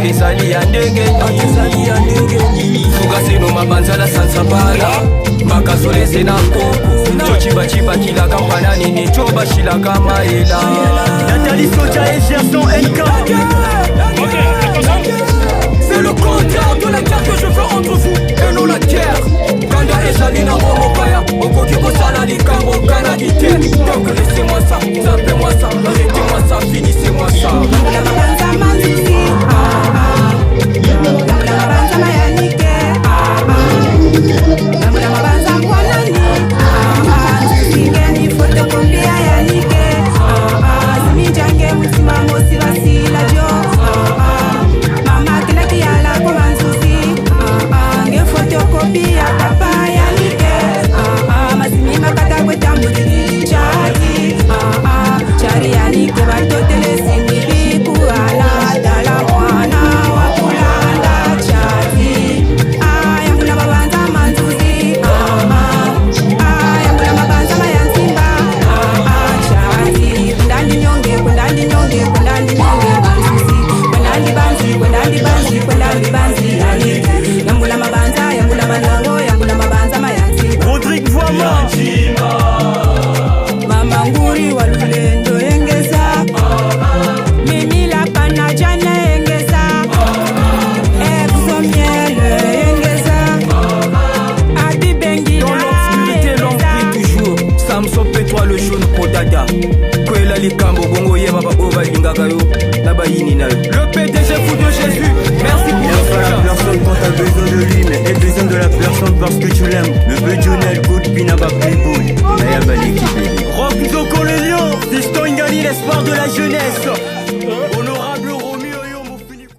likambo ezali ya ndenge nini fugaseno mabanzala sansabala makazolese na koko cocibacibakilaka mpana nini cobashilaka mayela Nathalie Soja et Gerson NK. C'est le contraire de la guerre que je veux entre vous et non la guerre. Kanda et Salina Momokaya, Okoki Kosala Likambo Kanadité. Donc laissez-moi ça, zappez-moi ça, arrêtez-moi ça, finissez-moi ça. Rodrigue Voima Mama Nguri wa Lulendo Engeza Mimi la Panajana Engeza Epso Miel Engeza Abi Bengi dans l'obscurité l'ombre brille toujours Samson Pétois le jaune Podada Kwela Likambo Bongo Yeba Ova Lingagayo Nabayini Nayo Le PDG fou de Jésus Merci pour le soutien. La personne quand t'as besoin de lui mais aie besoin de la personne parce que tu l'aimes. Le Bédionel, good Pinaba Playboy Nayabali Kibeli Rock Zoko le lion Fiston Ingali l'espoir de la jeunesse